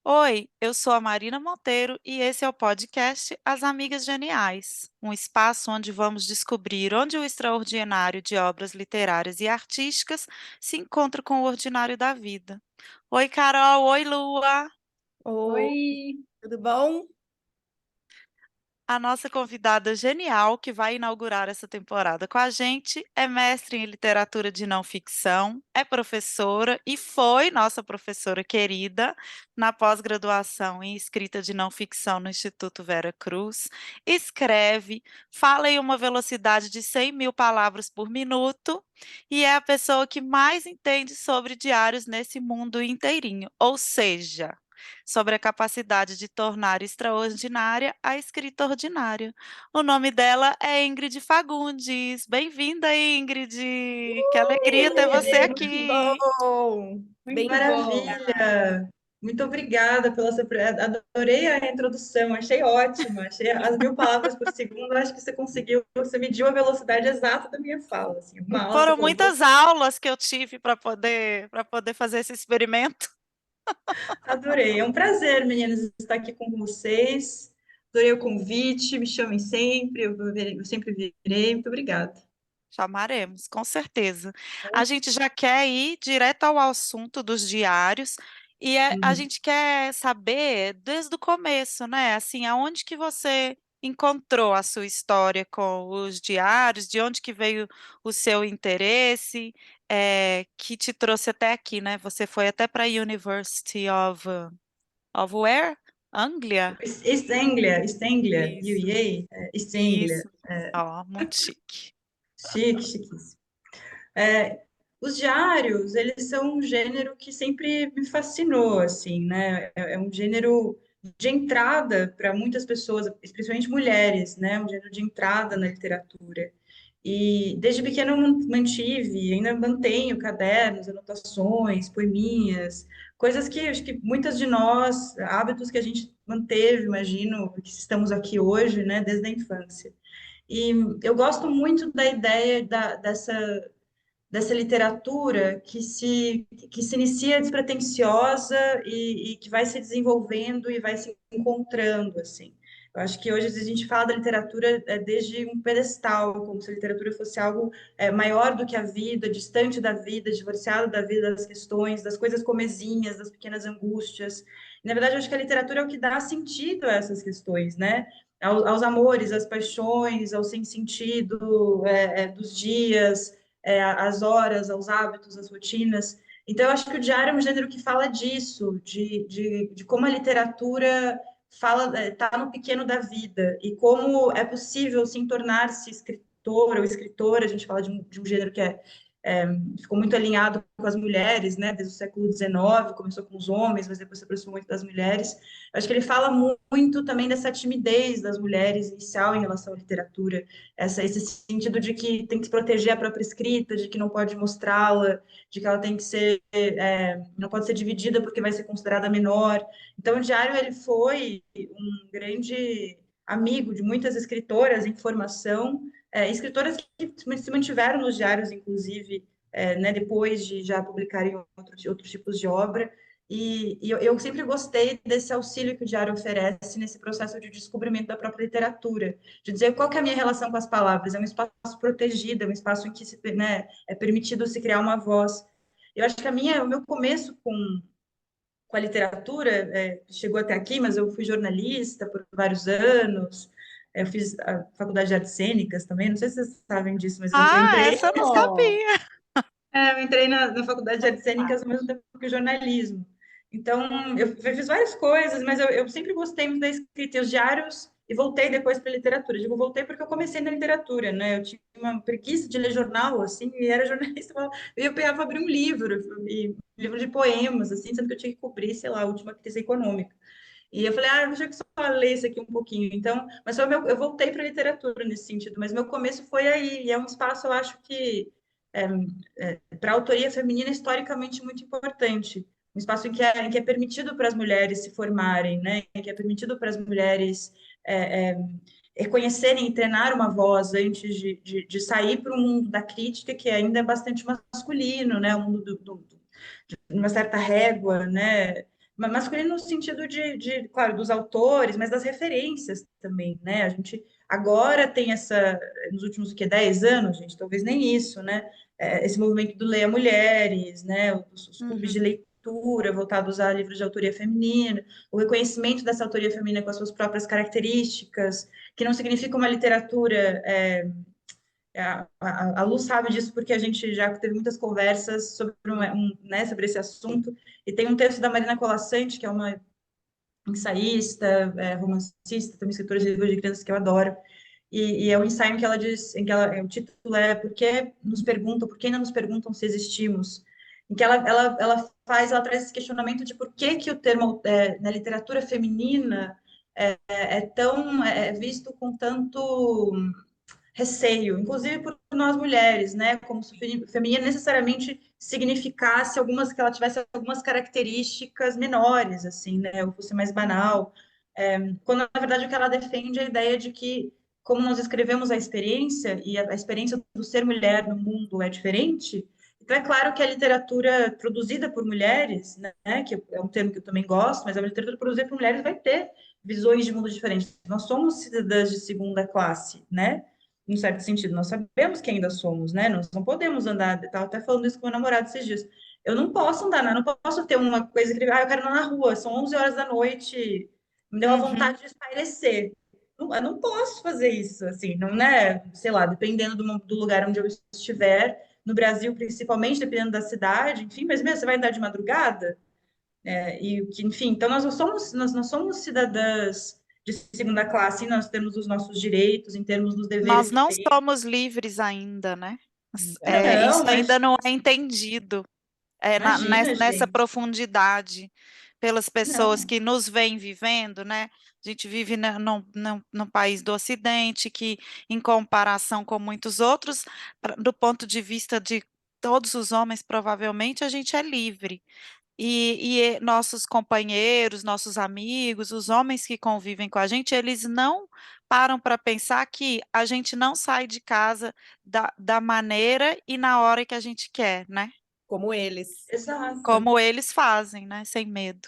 Oi, eu sou a Marina Monteiro e esse é o podcast As Amigas Geniais, um espaço onde vamos descobrir onde o extraordinário de obras literárias e artísticas se encontra com o ordinário da vida. Oi, Carol, oi, Lua. Oi, Oi, tudo bom? A nossa convidada genial que vai inaugurar essa temporada com a gente é mestre em literatura de não ficção, é professora e foi nossa professora querida na pós-graduação em escrita de não ficção no Instituto Vera Cruz. Escreve, fala em uma velocidade de 100.000 palavras por minuto e é a pessoa que mais entende sobre diários nesse mundo inteirinho. Ou seja, sobre a capacidade de tornar extraordinária a escrita ordinária. O nome dela é Ingrid Fagundes. Bem-vinda, Ingrid! Que alegria ter você Muito aqui. bom! Que muito bom. maravilha! Muito obrigada pela sua... Adorei a introdução, achei ótima, achei as 1.000 palavras por segundo, acho que você conseguiu, você mediu a velocidade exata da minha fala, assim, uma aula você Foram colocou, muitas aulas que eu tive para poder fazer esse experimento. adorei. É um prazer, meninas, estar aqui com vocês, adorei o convite, me chamem sempre, eu sempre virei, muito obrigada. Chamaremos, com certeza. A gente já quer ir direto ao assunto dos diários e a Uhum. gente quer saber desde o começo, né? Assim, aonde que você encontrou a sua história com os diários, de onde que veio o seu interesse, que te trouxe até aqui, né? Você foi até para a University of where? Anglia? East Anglia, Isso, UEA, East Anglia. isso. Ó, muito chique. Chique, chiquíssimo. Os diários, eles são um gênero que sempre me fascinou, assim, né? É um gênero de entrada para muitas pessoas, especialmente mulheres, né? Um gênero de entrada na literatura. E desde pequena eu mantive, ainda mantenho cadernos, anotações, poeminhas, coisas que acho que muitas de nós, hábitos que a gente manteve, imagino, que estamos aqui hoje, né? Desde a infância. E eu gosto muito da ideia dessa literatura que se inicia despretensiosa e que vai se desenvolvendo e vai se encontrando, assim. Eu acho que hoje a gente fala da literatura desde um pedestal, como se a literatura fosse algo maior do que a vida, distante da vida, divorciado da vida, das questões, das coisas comezinhas, das pequenas angústias. E, na verdade, eu acho que a literatura é o que dá sentido a essas questões, né? Aos amores, às paixões, ao sem sentido dos dias, às horas, aos hábitos, às rotinas. Então, eu acho que o diário é um gênero que fala disso, de como a literatura fala, está no pequeno da vida, e como é possível, sim, tornar-se escritor ou escritora. A gente fala de um gênero que é, ficou muito alinhado com as mulheres, né, desde o século XIX, começou com os homens, mas depois se aproximou muito das mulheres. Eu acho que ele fala muito também dessa timidez das mulheres inicial em relação à literatura, esse sentido de que tem que proteger a própria escrita, de que não pode mostrá-la, de que ela tem que ser, não pode ser dividida porque vai ser considerada menor. Então, o Diário ele foi um grande amigo de muitas escritoras em formação, escritoras que se mantiveram nos diários, inclusive, né, depois de já publicarem outros tipos de obra. E eu sempre gostei desse auxílio que o diário oferece nesse processo de descobrimento da própria literatura, de dizer qual que é a minha relação com as palavras. É um espaço protegido, é um espaço em que né, é permitido se criar uma voz. Eu acho que o meu começo com a literatura chegou até aqui, mas eu fui jornalista por vários anos, eu fiz a faculdade de artes cênicas também, não sei se vocês sabem disso, mas eu Ah, entrei, essa eu não Oh, sabia. eu entrei na faculdade de artes cênicas ao mesmo tempo que jornalismo. Então, eu fiz várias coisas, mas eu sempre gostei muito da escrita e os diários, e voltei depois para a literatura. Digo, voltei porque eu comecei na literatura, né? Eu tinha uma preguiça de ler jornal, assim, e era jornalista, eu pegava abrir um livro, e um livro de poemas, assim, sendo que eu tinha que cobrir, sei lá, a última crise econômica. E eu falei, eu deixa que só ler isso aqui um pouquinho. Então, mas eu voltei para a literatura nesse sentido, mas meu começo foi aí, e é um espaço, eu acho que é, para a autoria feminina historicamente muito importante. Um espaço em que é permitido para as mulheres se formarem, né? Em que é permitido para as mulheres reconhecerem e treinar uma voz antes de sair para o mundo da crítica, que ainda é bastante masculino, né? O mundo de uma certa régua, né? Masculino no sentido claro, dos autores, mas das referências também, né? A gente agora tem essa, nos últimos, 10 anos, gente, talvez nem isso, né? Esse movimento do Leia Mulheres, né? Os clubes de Uhum, leitura voltados a livros de autoria feminina, o reconhecimento dessa autoria feminina com as suas próprias características, que não significa uma literatura a Lu sabe disso porque a gente já teve muitas conversas sobre, né, sobre esse assunto. E tem um texto da Marina Colasanti, que é uma ensaísta, romancista, também escritora de livros de crianças que eu adoro. E é um ensaio em que ela diz, em que o título é Por que ainda nos perguntam se existimos? Em que ela traz esse questionamento de por que que o termo na literatura feminina é tão visto com tanto receio, inclusive por nós mulheres, né? Como se o feminino necessariamente significasse que ela tivesse algumas características menores, assim, né? Ou fosse mais uhum. banal. Quando na verdade o que ela defende é a ideia de que, como nós escrevemos a experiência, e a experiência do ser mulher no mundo é diferente, então é claro que a literatura produzida por mulheres, né, que é um termo que eu também gosto, mas a literatura produzida por mulheres vai ter visões de mundo diferentes. Nós somos cidadãs de segunda classe, né? Em certo sentido, nós sabemos que ainda somos, né? Nós não podemos andar, estava até falando isso com meu namorado esses dias. Eu não posso andar, não posso ter uma coisa que, eu quero andar na rua, são 11 horas da noite, me deu uma Uhum. vontade de espairecer. Eu não posso fazer isso, assim, não é, sei lá, dependendo do lugar onde eu estiver, no Brasil principalmente, dependendo da cidade, enfim, mas mesmo, você vai andar de madrugada? Enfim, então nós somos cidadãs de segunda classe, e nós temos os nossos direitos em termos dos Nós deveres que não temos. somos livres ainda, né? Isso Não, ainda mas não é entendido, imagina, nessa gente. profundidade pelas pessoas Não, que nos vêm vivendo, né? A gente vive num país do Ocidente que, em comparação com muitos outros, do ponto de vista de todos os homens, provavelmente a gente é livre. Nossos companheiros, nossos amigos, os homens que convivem com a gente, eles não param para pensar que a gente não sai de casa da maneira e na hora que a gente quer, né? como eles. exato. Como eles fazem, né? Sem medo.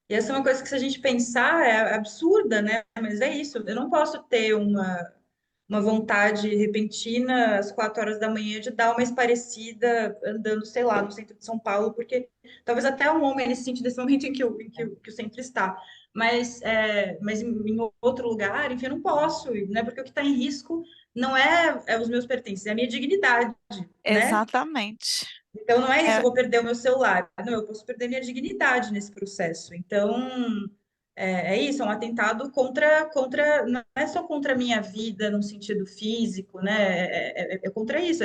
E essa é uma coisa que, se a gente pensar, é absurda, né? Mas é isso. Eu não posso ter uma vontade repentina às 4 horas da manhã de dar uma esparecida andando, sei lá, no centro de São Paulo, porque talvez até um homem ele se sente nesse momento em que o centro está. Mas em outro lugar, enfim, eu não posso, né? Porque o que está em risco não é os meus pertences, é a minha dignidade, né? Exatamente. Então não é isso, eu É, vou perder o meu celular. Não, eu posso perder minha dignidade nesse processo. Então, é isso, é um atentado não é só contra a minha vida no sentido físico, né? É contra isso,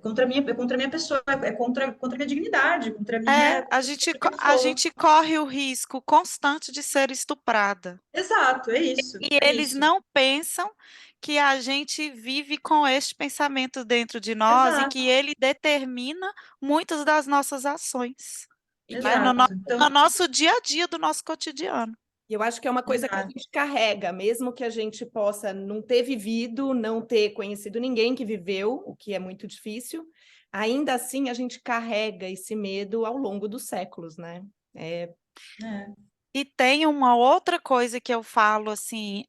contra a minha pessoa, contra a minha dignidade, a contra gente, quem eu a sou. gente corre o risco constante de ser estuprada. Exato, é isso, E é eles isso. não pensam que a gente vive com este pensamento dentro de nós e que Exato, ele determina muitas das nossas ações, E que né? exato. No Então, nosso dia a dia do nosso cotidiano. eu acho que é uma coisa que a exato. gente carrega, mesmo que a gente possa não ter vivido, não ter conhecido ninguém que viveu, o que é muito difícil, ainda assim a gente carrega esse medo ao longo dos séculos, né? É, É, E tem uma outra coisa que eu falo assim,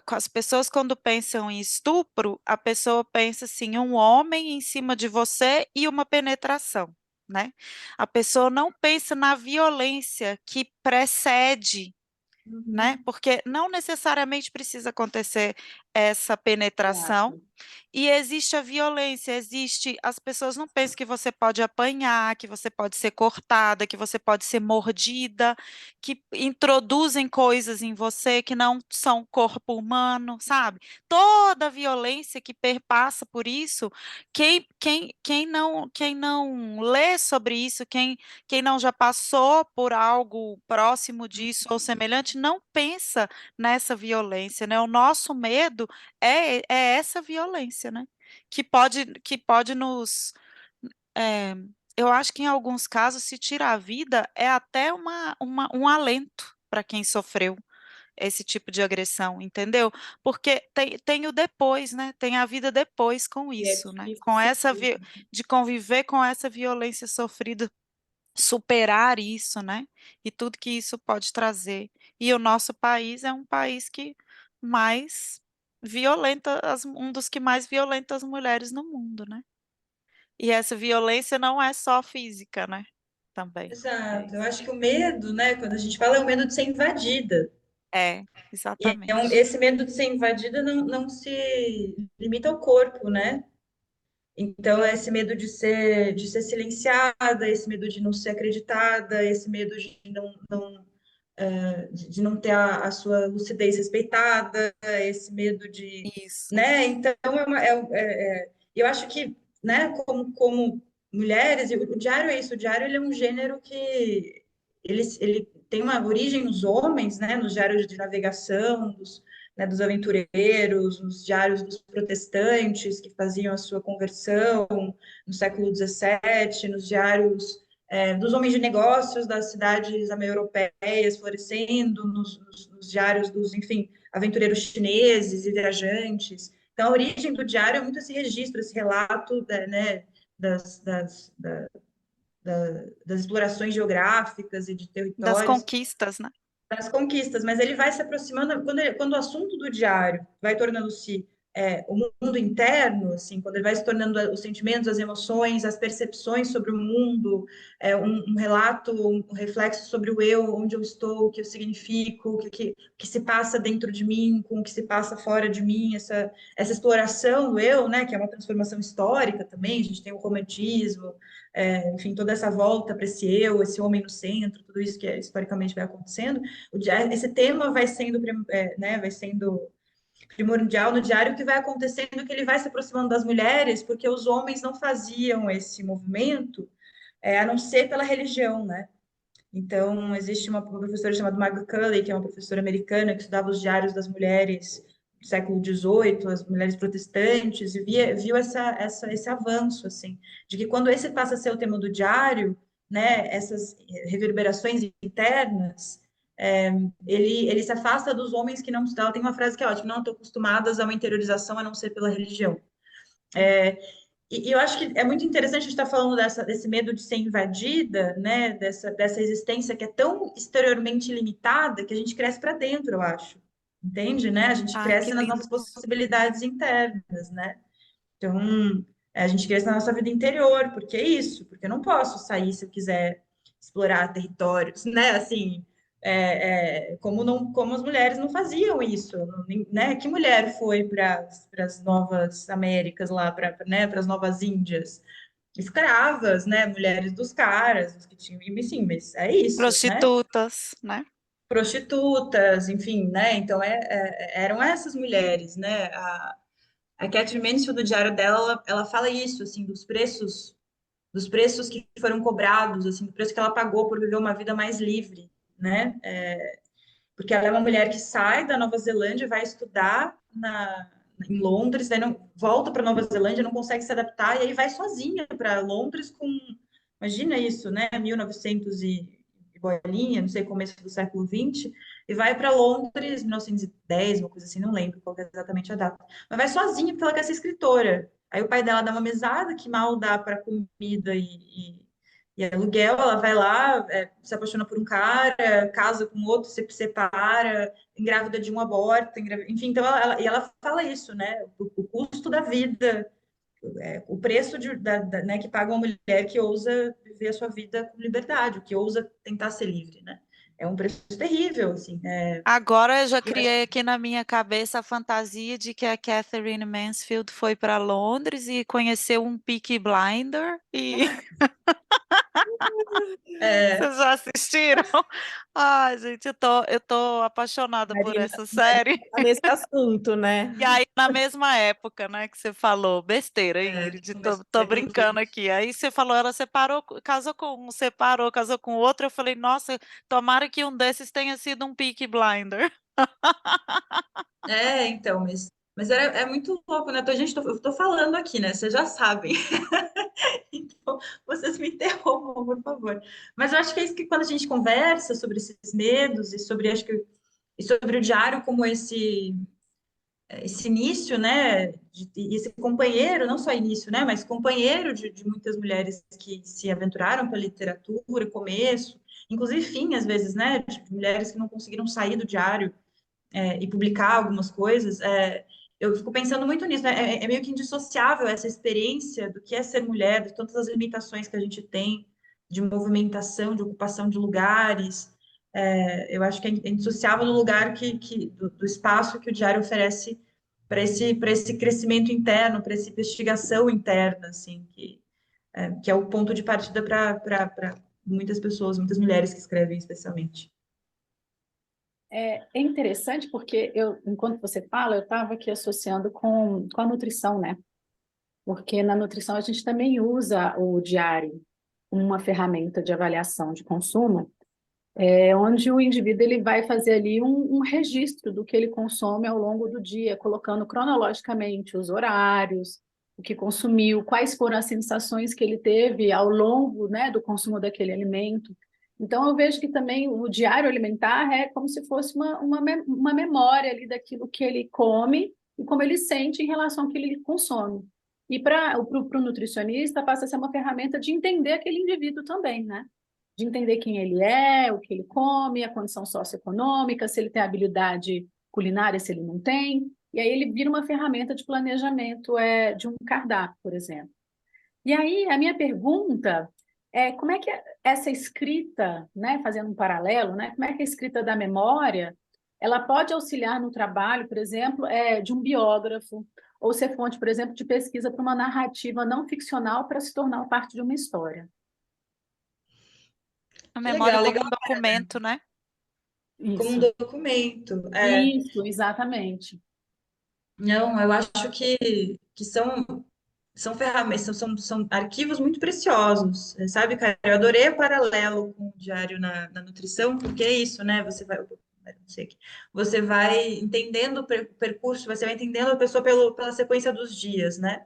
com as pessoas quando pensam em estupro, a pessoa pensa assim, um homem em cima de você e uma penetração, né? A pessoa não pensa na violência que precede, né? uhum, Porque não necessariamente precisa acontecer essa penetração, exato. e existe a violência, existe. As pessoas não pensam que você pode apanhar, que você pode ser cortada, que você pode ser mordida, que introduzem coisas em você que não são corpo humano, sabe? Toda a violência que perpassa por isso, quem não lê sobre isso, quem não já passou por algo próximo disso ou semelhante, não pensa nessa violência, né? O nosso medo é essa violência, né? Que pode nos. é, eu acho que em alguns casos, se tira a vida, é até um alento para quem sofreu esse tipo de agressão, entendeu? Porque tem o depois, né? Tem a vida depois com E é isso, né? difícil seguir. De conviver com essa violência sofrida superar isso, né? E tudo que isso pode trazer. E o nosso país é um país que mais violenta, um dos que mais violenta as mulheres no mundo, né? E essa violência não é só física, né? Também. Exato. Eu acho que o medo, né, quando a gente fala, é o medo de ser invadida. Exatamente. Esse medo de ser invadida não se limita ao corpo, né? Então, é esse medo de ser silenciada, esse medo de não ser acreditada, esse medo de de não ter a sua lucidez respeitada, esse medo de, Isso. né? Então, eu acho que, né, como mulheres, e o diário é isso, o diário ele é um gênero que ele tem uma origem nos homens, né, nos diários de navegação, né, dos aventureiros, nos diários dos protestantes que faziam a sua conversão no século XVII, nos diários dos homens de negócios das cidades europeias florescendo, nos diários dos, enfim, aventureiros chineses e viajantes. Então, a origem do diário é muito esse registro, esse relato né, das, das, da, das explorações geográficas e de Das territórios conquistas, né? das conquistas, mas ele vai se aproximando, quando o assunto do diário vai tornando-se o mundo interno, assim, quando ele vai se tornando os sentimentos, as emoções, as percepções sobre o mundo, um relato, um reflexo sobre o eu, onde eu estou, o que eu significo, que se passa dentro de mim, com o que se passa fora de mim, essa exploração do eu, né, que é uma transformação histórica também, a gente tem o romantismo, enfim, toda essa volta para esse eu, esse homem no centro, tudo isso que historicamente vai acontecendo, esse tema vai sendo, né, vai sendo primordial no diário, que vai acontecendo que ele vai se aproximando das mulheres, porque os homens não faziam esse movimento, a não ser pela religião, né? Então, existe uma professora chamada Margaret Culley, que é uma professora americana que estudava os diários das mulheres do século XVIII, as mulheres protestantes, e viu esse avanço, assim, de que quando esse passa a ser o tema do diário, né, essas reverberações internas, ele se afasta dos homens que não... Ela tem uma frase que é ótima: não estão acostumadas a uma interiorização a não ser pela religião. E eu acho que é muito interessante a gente estar falando desse medo de ser invadida, né? Dessa existência que é tão exteriormente limitada que a gente cresce para dentro, eu acho. Entende, né? A gente Ai, que cresce nas lindo nossas isso. possibilidades internas, né? Então, a gente cresce na nossa vida interior, porque é isso, porque eu não posso sair se eu quiser explorar territórios, né? Assim, como as mulheres não faziam isso, né? Que mulher foi para as Novas Américas lá, para né, as Novas Índias? Escravas, né? Mulheres dos caras, os que tinham, enfim, mas é isso, né? Prostitutas, né? Prostitutas, enfim, né? Então eram essas mulheres, né? A Catherine Mansfield, do diário dela, ela fala isso, assim, dos preços que foram cobrados, assim, do preço que ela pagou por viver uma vida mais livre, né? Porque ela é uma mulher que sai da Nova Zelândia, vai estudar em Londres, daí não, volta para Nova Zelândia, não consegue se adaptar, e aí vai sozinha para Londres com, imagina isso, né? 1900 e bolinha, não sei, começo do século XX, e vai para Londres, 1910, uma coisa assim, não lembro qual é exatamente a data, mas vai sozinha porque ela quer ser escritora. Aí o pai dela dá uma mesada que mal dá para comida e aluguel, ela vai lá, se apaixona por um cara, casa com outro, se separa, engravida de um aborto, enfim, então ela fala isso, né? O custo da vida, o preço né, que paga uma mulher que ousa viver a sua vida com liberdade, que ousa tentar ser livre, né? É um preço terrível, assim. Agora eu já Eu acho criei aqui na minha cabeça a fantasia de que a Catherine Mansfield foi para Londres e conheceu um Peaky Blinder e é, vocês já assistiram? Ai, gente, eu tô apaixonada por Marina, essa Marina série. tá nesse assunto, né? E aí, na mesma época, né, que você falou, besteira, no Ingrid, começo do tô século brincando XX. aqui. Aí você falou, ela separou, casou com um, separou, casou com outro. Eu falei, nossa, tomara que um desses tenha sido um Peaky Blinder. Então, mas é muito louco, né? Gente, eu tô falando aqui, né? Vocês já sabem. Então, vocês me interrompam, por favor. Mas eu acho que é isso que quando a gente conversa sobre esses medos e sobre, acho que, e sobre o diário como esse início, né, e esse companheiro, não só início, né, mas companheiro de muitas mulheres que se aventuraram pela literatura, começo, inclusive fim, às vezes, né, de mulheres que não conseguiram sair do diário e publicar algumas coisas. Eu fico pensando muito nisso, né, é meio que indissociável essa experiência do que é ser mulher, de todas as limitações que a gente tem de movimentação, de ocupação de lugares. Eu acho que é indissociável do lugar do espaço que o diário oferece para esse crescimento interno, para essa investigação interna, assim, que é o ponto de partida para muitas pessoas, muitas mulheres que escrevem especialmente. É interessante porque enquanto você fala, eu estava aqui associando com a nutrição, né? Porque na nutrição a gente também usa o diário como uma ferramenta de avaliação de consumo, onde o indivíduo ele vai fazer ali um registro do que ele consome ao longo do dia, colocando cronologicamente os horários, o que consumiu, quais foram as sensações que ele teve ao longo, né, do consumo daquele alimento. Então, eu vejo que também o diário alimentar é como se fosse uma memória ali daquilo que ele come e como ele sente em relação ao que ele consome. E para o nutricionista passa a ser uma ferramenta de entender aquele indivíduo também, né? De entender quem ele é, o que ele come, a condição socioeconômica, se ele tem habilidade culinária, se ele não tem. E aí ele vira uma ferramenta de planejamento de um cardápio, por exemplo. E aí a minha pergunta é como é que essa escrita, né, fazendo um paralelo, né, como é que a escrita da memória ela pode auxiliar no trabalho, por exemplo, de um biógrafo, ou ser fonte, por exemplo, de pesquisa para uma narrativa não ficcional para se tornar parte de uma história. A memória Legal, como legal. um documento, né? Como um Isso, documento. isso, exatamente. Não, eu acho que são ferramentas, são arquivos muito preciosos, sabe, cara? Eu adorei o paralelo com o diário na nutrição, porque é isso, né? Não sei aqui. Você vai entendendo o percurso, você vai entendendo a pessoa pela sequência dos dias, né?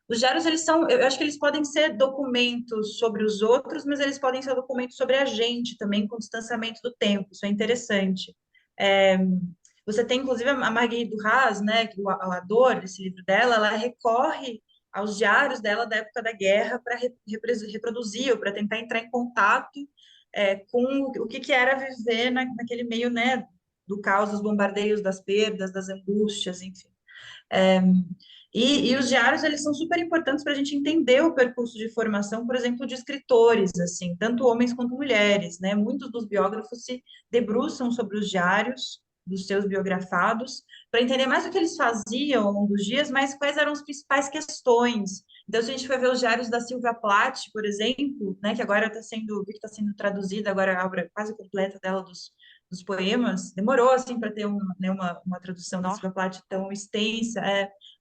Os diários, eles são, eu acho que eles podem ser documentos sobre os outros, mas eles podem ser documentos sobre a gente também, com distanciamento do tempo, isso é interessante. É, Você tem, inclusive, a Marguerite Duras, né, que a Dor, esse livro dela, ela recorre aos diários dela da época da guerra para reproduzir, ou para tentar entrar em contato com o que era viver naquele meio, né, do caos, dos bombardeios, das perdas, das angústias, enfim. É, e os diários, eles são super importantes para a gente entender o percurso de formação, por exemplo, de escritores, assim, tanto homens quanto mulheres, né? Muitos dos biógrafos se debruçam sobre os diários dos seus biografados, para entender mais o que eles faziam ao longo dos dias, mas quais eram as principais questões. Então, se a gente for ver os diários da Silvia Plath, por exemplo, né, que agora vi que está sendo traduzida, agora a obra quase completa dela dos poemas, demorou, assim, para ter uma tradução da Nó. Silvia Plath tão extensa,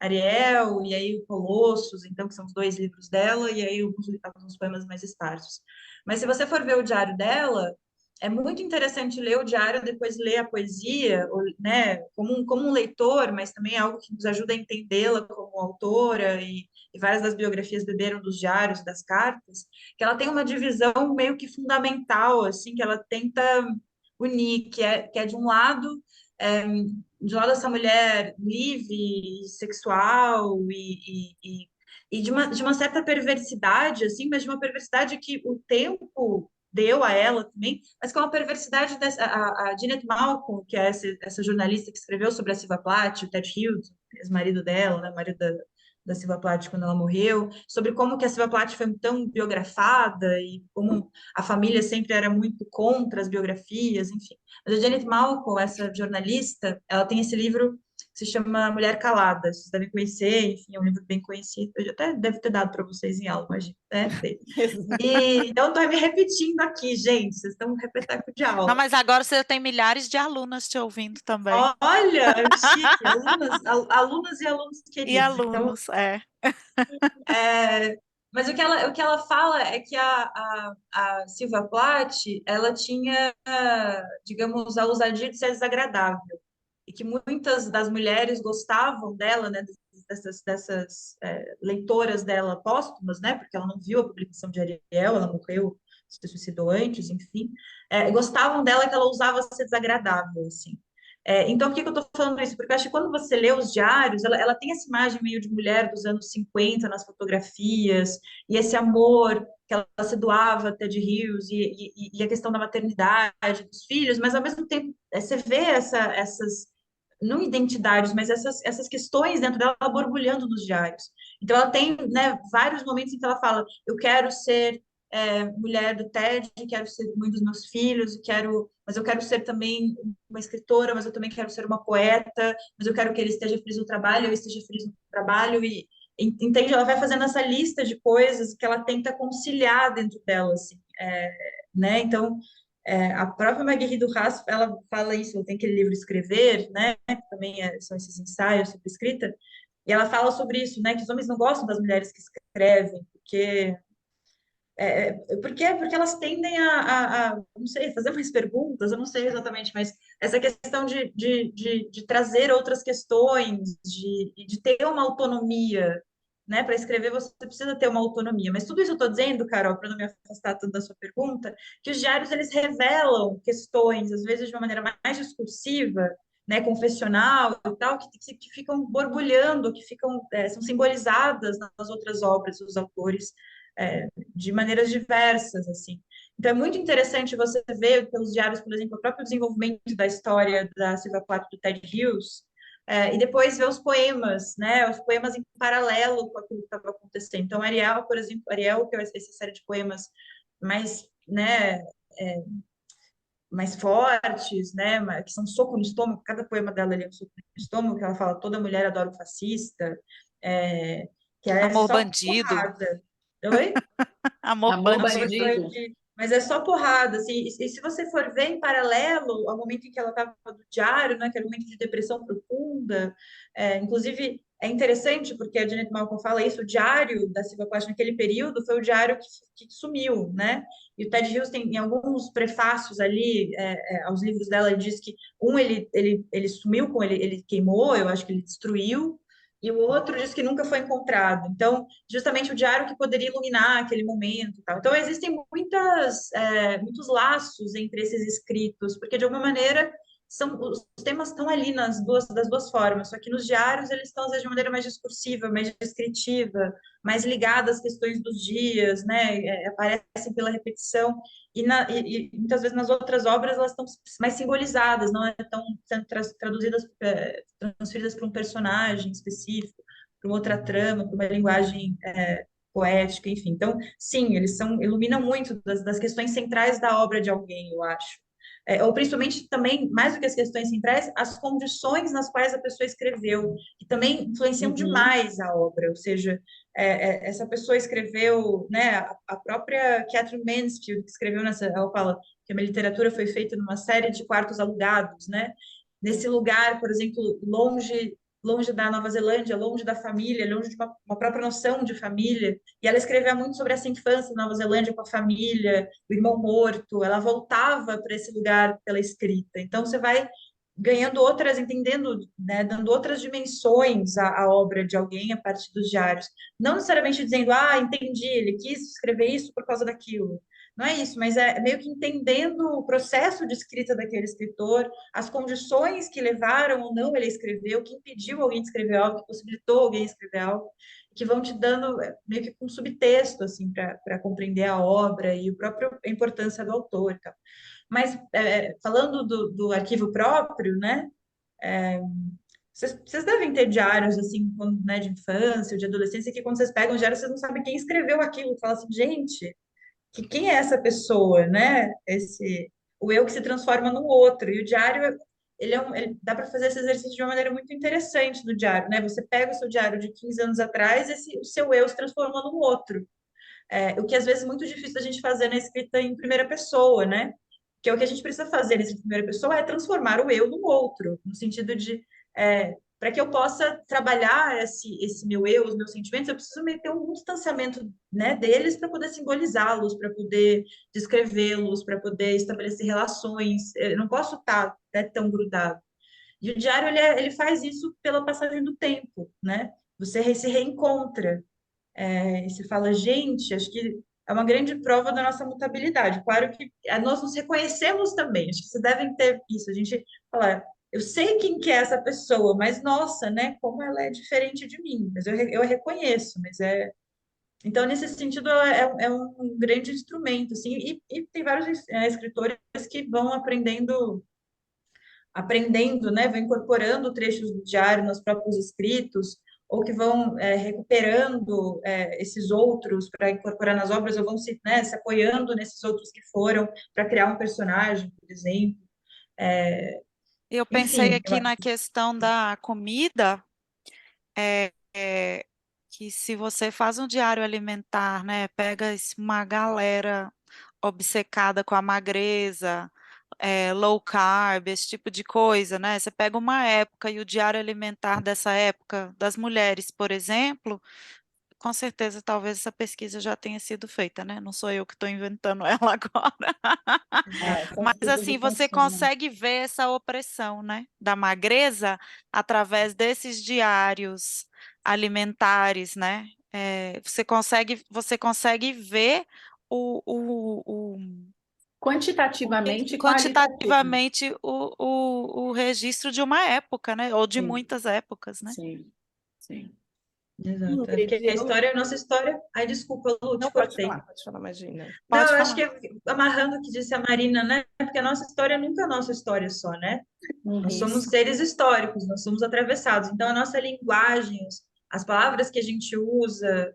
Ariel, e aí o Colossos, então, que são os dois livros dela, e aí alguns poemas mais esparsos. Mas se você for ver o diário dela, é muito interessante ler o diário, depois ler a poesia, né, como um leitor, mas também é algo que nos ajuda a entendê-la como autora, e várias das biografias beberam dos diários, das cartas, que ela tem uma divisão meio que fundamental, assim, que ela tenta unir, que é é, de um lado essa mulher livre, sexual e de uma certa perversidade, assim, mas de uma perversidade que o tempo deu a ela também, mas que é uma perversidade a Jeanette Malcolm, que é essa jornalista que escreveu sobre a Silvia Plath, o Ted Hughes, ex-marido dela, né, marido da Silvia Plath quando ela morreu, sobre como que a Silvia Plath foi tão biografada e como a família sempre era muito contra as biografias, enfim. Mas a Janet Malcolm, essa jornalista, ela tem esse livro que se chama Mulher Calada. Vocês devem conhecer, enfim, é um livro bem conhecido. Eu até devo ter dado para vocês em aula, imagina, né? Então, estou me repetindo aqui, gente. Vocês estão repetindo de Não, aula. mas agora você tem milhares de alunas te ouvindo também. Olha, chique, alunas e alunos E queridos. Então, alunos, é. mas o que ela fala é que a Silvia Plath, ela tinha, digamos, a ousadia de ser desagradável. E que muitas das mulheres gostavam dela, né, dessas leitoras dela póstumas, né, porque ela não viu a publicação de Ariel, ela morreu, se suicidou antes, enfim, gostavam dela que ela usava ser desagradável, assim. Então, por que que eu estou falando isso? Porque eu acho que quando você lê os diários, ela tem essa imagem meio de mulher dos anos 50 nas fotografias, e esse amor que ela se doava a Ted Hughes, e a questão da maternidade, dos filhos, mas ao mesmo tempo você vê essas, não identidades, mas essas questões dentro dela borbulhando nos diários. Então, ela tem, né, vários momentos em que ela fala: eu quero ser mulher do Ted, quero ser mãe dos meus filhos, mas eu quero ser também uma escritora, mas eu também quero ser uma poeta, mas eu quero que ele esteja feliz no trabalho, eu esteja feliz no trabalho, entende? Ela vai fazendo essa lista de coisas que ela tenta conciliar dentro dela, assim, né? Então, a própria Marguerite Duras, ela fala isso, ela tem aquele livro Escrever, né? Que também são esses ensaios sobre escrita, e ela fala sobre isso, né? Que os homens não gostam das mulheres que escrevem, porque elas tendem não sei, fazer mais perguntas, eu não sei exatamente, mas essa questão de trazer outras questões, de ter uma autonomia, né? Para escrever você precisa ter uma autonomia. Mas tudo isso eu estou dizendo, Carol, para não me afastar tanto da sua pergunta, que os diários eles revelam questões, às vezes de uma maneira mais discursiva, né, confessional e tal, que ficam borbulhando, que são simbolizadas nas outras obras dos autores, de maneiras diversas, assim. Então, é muito interessante você ver pelos diários, por exemplo, o próprio desenvolvimento da história da Silvia Plath e do Ted Hughes, e depois ver os poemas, né? Os poemas em paralelo com aquilo que estava acontecendo. Então, Ariel, por exemplo, Ariel, que é essa série de poemas mais, né, é, mais fortes, né, que são um soco no estômago, cada poema dela ali é um soco no estômago, que ela fala: toda mulher adora o fascista, é, que é Amor só bandido. porrada. Oi? Amor Amor Amor bandido. bandido. bandido. Mas é só porrada, assim, e se você for ver em paralelo ao momento em que ela estava do diário, né, que era um momento de depressão profunda, inclusive é interessante porque a Janet Malcolm fala isso: o diário da Silvia Plath naquele período foi o diário que sumiu, né? E o Ted Hughes tem em alguns prefácios ali aos livros dela, ele diz que ele sumiu com ele queimou, eu acho que ele destruiu, e o outro diz que nunca foi encontrado. Então, justamente o diário que poderia iluminar aquele momento e tal. Então, existem muitos laços entre esses escritos, porque de alguma maneira os temas estão ali das duas formas, só que nos diários eles estão, às vezes, de uma maneira mais discursiva, mais descritiva, mais ligada às questões dos dias, né? Aparecem pela repetição, e muitas vezes nas outras obras elas estão mais simbolizadas, não estão sendo traduzidas, transferidas para um personagem específico, para uma outra trama, para uma linguagem poética, enfim. Então, sim, eles iluminam muito das questões centrais da obra de alguém, eu acho. Ou principalmente também, mais do que as questões centrais, as condições nas quais a pessoa escreveu, que também influenciam Uhum. demais a obra, ou seja, essa pessoa escreveu, né, a própria Catherine Mansfield, que escreveu ela fala que a minha literatura foi feita numa série de quartos alugados, né, nesse lugar, por exemplo, longe da Nova Zelândia, longe da família, longe de uma própria noção de família. E ela escrevia muito sobre essa infância na Nova Zelândia com a família, o irmão morto. Ela voltava para esse lugar pela escrita. Então você vai ganhando outras, entendendo, né, dando outras dimensões à obra de alguém a partir dos diários. Não necessariamente dizendo: entendi, ele quis escrever isso por causa daquilo. Não é isso, mas é meio que entendendo o processo de escrita daquele escritor, as condições que levaram ou não ele a escrever, o que impediu alguém de escrever algo, que possibilitou alguém escrever algo, que vão te dando meio que um subtexto, assim, para compreender a obra e a importância do autor e tal. Mas, falando do arquivo próprio, né, vocês devem ter diários, assim, né, de infância, de adolescência, que quando vocês pegam o diário, vocês não sabem quem escreveu aquilo. Fala assim: gente, quem é essa pessoa, né? O eu que se transforma no outro. E o diário, dá para fazer esse exercício de uma maneira muito interessante no diário, né? Você pega o seu diário de 15 anos atrás, o seu eu se transforma no outro. O que às vezes é muito difícil da gente fazer na escrita em primeira pessoa, né? Que é o que a gente precisa fazer na escrita em primeira pessoa, é transformar o eu no outro, no sentido de para que eu possa trabalhar esse meu eu, os meus sentimentos, eu preciso meter um distanciamento, né, deles para poder simbolizá-los, para poder descrevê-los, para poder estabelecer relações. Eu não posso estar, né, tão grudado. E o diário ele faz isso pela passagem do tempo, né? Você se reencontra. E você fala: gente, acho que é uma grande prova da nossa mutabilidade. Claro que nós nos reconhecemos também, acho que vocês devem ter isso. A gente fala: eu sei quem que é essa pessoa, mas nossa, né? Como ela é diferente de mim. Mas eu reconheço, mas é. Então, nesse sentido, é um grande instrumento, assim, e tem vários escritores que vão aprendendo, né, vão incorporando trechos do diário nos próprios escritos, ou que vão recuperando esses outros para incorporar nas obras, ou vão se apoiando nesses outros que foram para criar um personagem, por exemplo. Eu pensei Enfim, eu aqui na questão da comida, que se você faz um diário alimentar, né, pega uma galera obcecada com a magreza, low carb, esse tipo de coisa, né? Você pega uma época e o diário alimentar dessa época, das mulheres, por exemplo, com certeza talvez essa pesquisa já tenha sido feita, né? Não sou eu que estou inventando ela agora. São Mas estudos de assim, você consumo. consegue ver essa opressão, né, da magreza através desses diários alimentares, né? Você consegue ver Quantitativamente e qualitativamente. quantitativamente o registro de uma época, né? Ou de Sim, muitas épocas, né? sim, sim. exato. É Ingrid, porque a nossa história. Ai, desculpa, Lu, não te cortei. pode falar, imagina. Não, Pode eu acho falar. que amarrando o que disse a Marina, né? Porque a nossa história nunca é a nossa história só, né? Nós Uhum. somos Isso. seres históricos, nós somos atravessados. Então, a nossa linguagem, as palavras que a gente usa,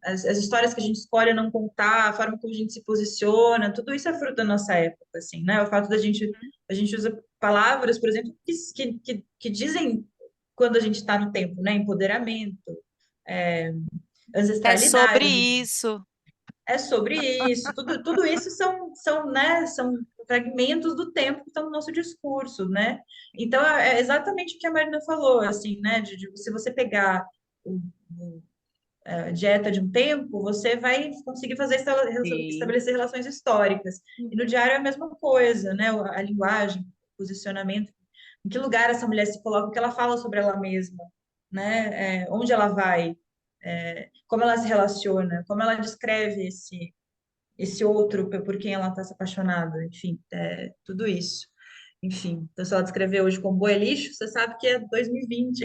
as histórias que a gente escolhe não contar, a forma como a gente se posiciona, tudo isso é fruto da nossa época, assim, né? O fato a gente usa palavras, por exemplo, que dizem quando a gente está no tempo, né? Empoderamento, é, É sobre ancestralidade. isso. É sobre isso. Tudo isso são fragmentos do tempo que estão no nosso discurso, né? Então, é exatamente o que a Marina falou, assim, né? Se você pegar o, a dieta de um tempo, você vai conseguir Sim. estabelecer relações históricas. E no diário é a mesma coisa, né? A linguagem, o posicionamento, em que lugar essa mulher se coloca, o que ela fala sobre ela mesma, né? Onde ela vai, como ela se relaciona, como ela descreve esse outro por quem ela está se apaixonando, enfim, tudo isso. Enfim, então se ela descrever hoje como boi lixo, você sabe que é 2020,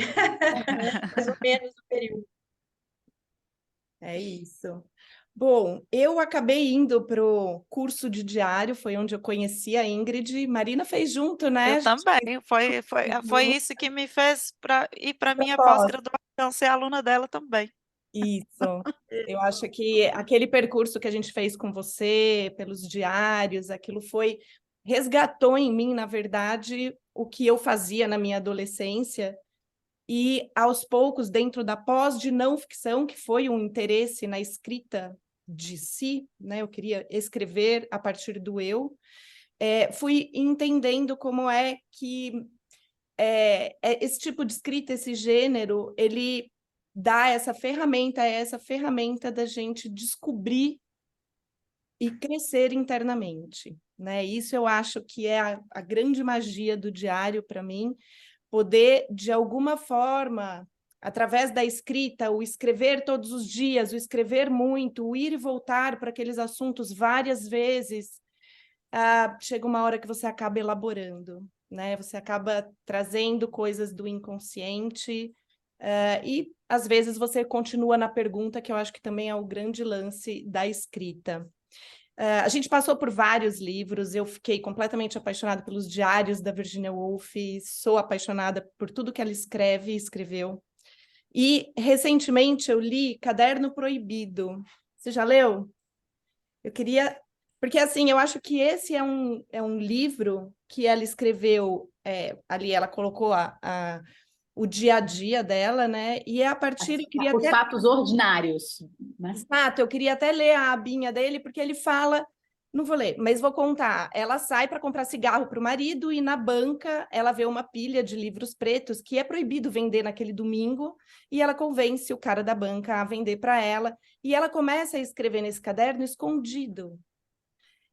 mais ou menos o período. É isso. Bom, eu acabei indo para o curso de diário, foi onde eu conheci a Ingrid. Marina fez junto, né? Eu A gente fez também. Foi junto, isso que me fez para ir para minha propósito. pós-graduação, ser aluna dela também. Isso. Eu acho que aquele percurso que a gente fez com você, pelos diários, aquilo resgatou em mim, na verdade, o que eu fazia na minha adolescência. E, aos poucos, dentro da pós de não ficção, que foi um interesse na escrita de si, né? Eu queria escrever a partir do eu, fui entendendo como é que esse tipo de escrita, esse gênero, ele dá essa ferramenta da gente descobrir e crescer internamente, né? Isso eu acho que é a grande magia do diário para mim, poder, de alguma forma, através da escrita, o escrever todos os dias, o escrever muito, o ir e voltar para aqueles assuntos várias vezes, chega uma hora que você acaba elaborando, né? Você acaba trazendo coisas do inconsciente, e às vezes você continua na pergunta, que eu acho que também é o grande lance da escrita. A gente passou por vários livros, eu fiquei completamente apaixonada pelos diários da Virginia Woolf, sou apaixonada por tudo que ela escreve e escreveu. E, recentemente, eu li Caderno Proibido. Você já leu? Eu queria... Porque, assim, eu acho que esse é um livro que ela escreveu, ali ela colocou o dia a dia dela, né? E a partir... Eu queria Os até... fatos ordinários, né? Exato, eu queria até ler a abinha dele, porque ele fala, não vou ler, mas vou contar. Ela sai para comprar cigarro para o marido e na banca ela vê uma pilha de livros pretos que é proibido vender naquele domingo e ela convence o cara da banca a vender para ela e ela começa a escrever nesse caderno escondido.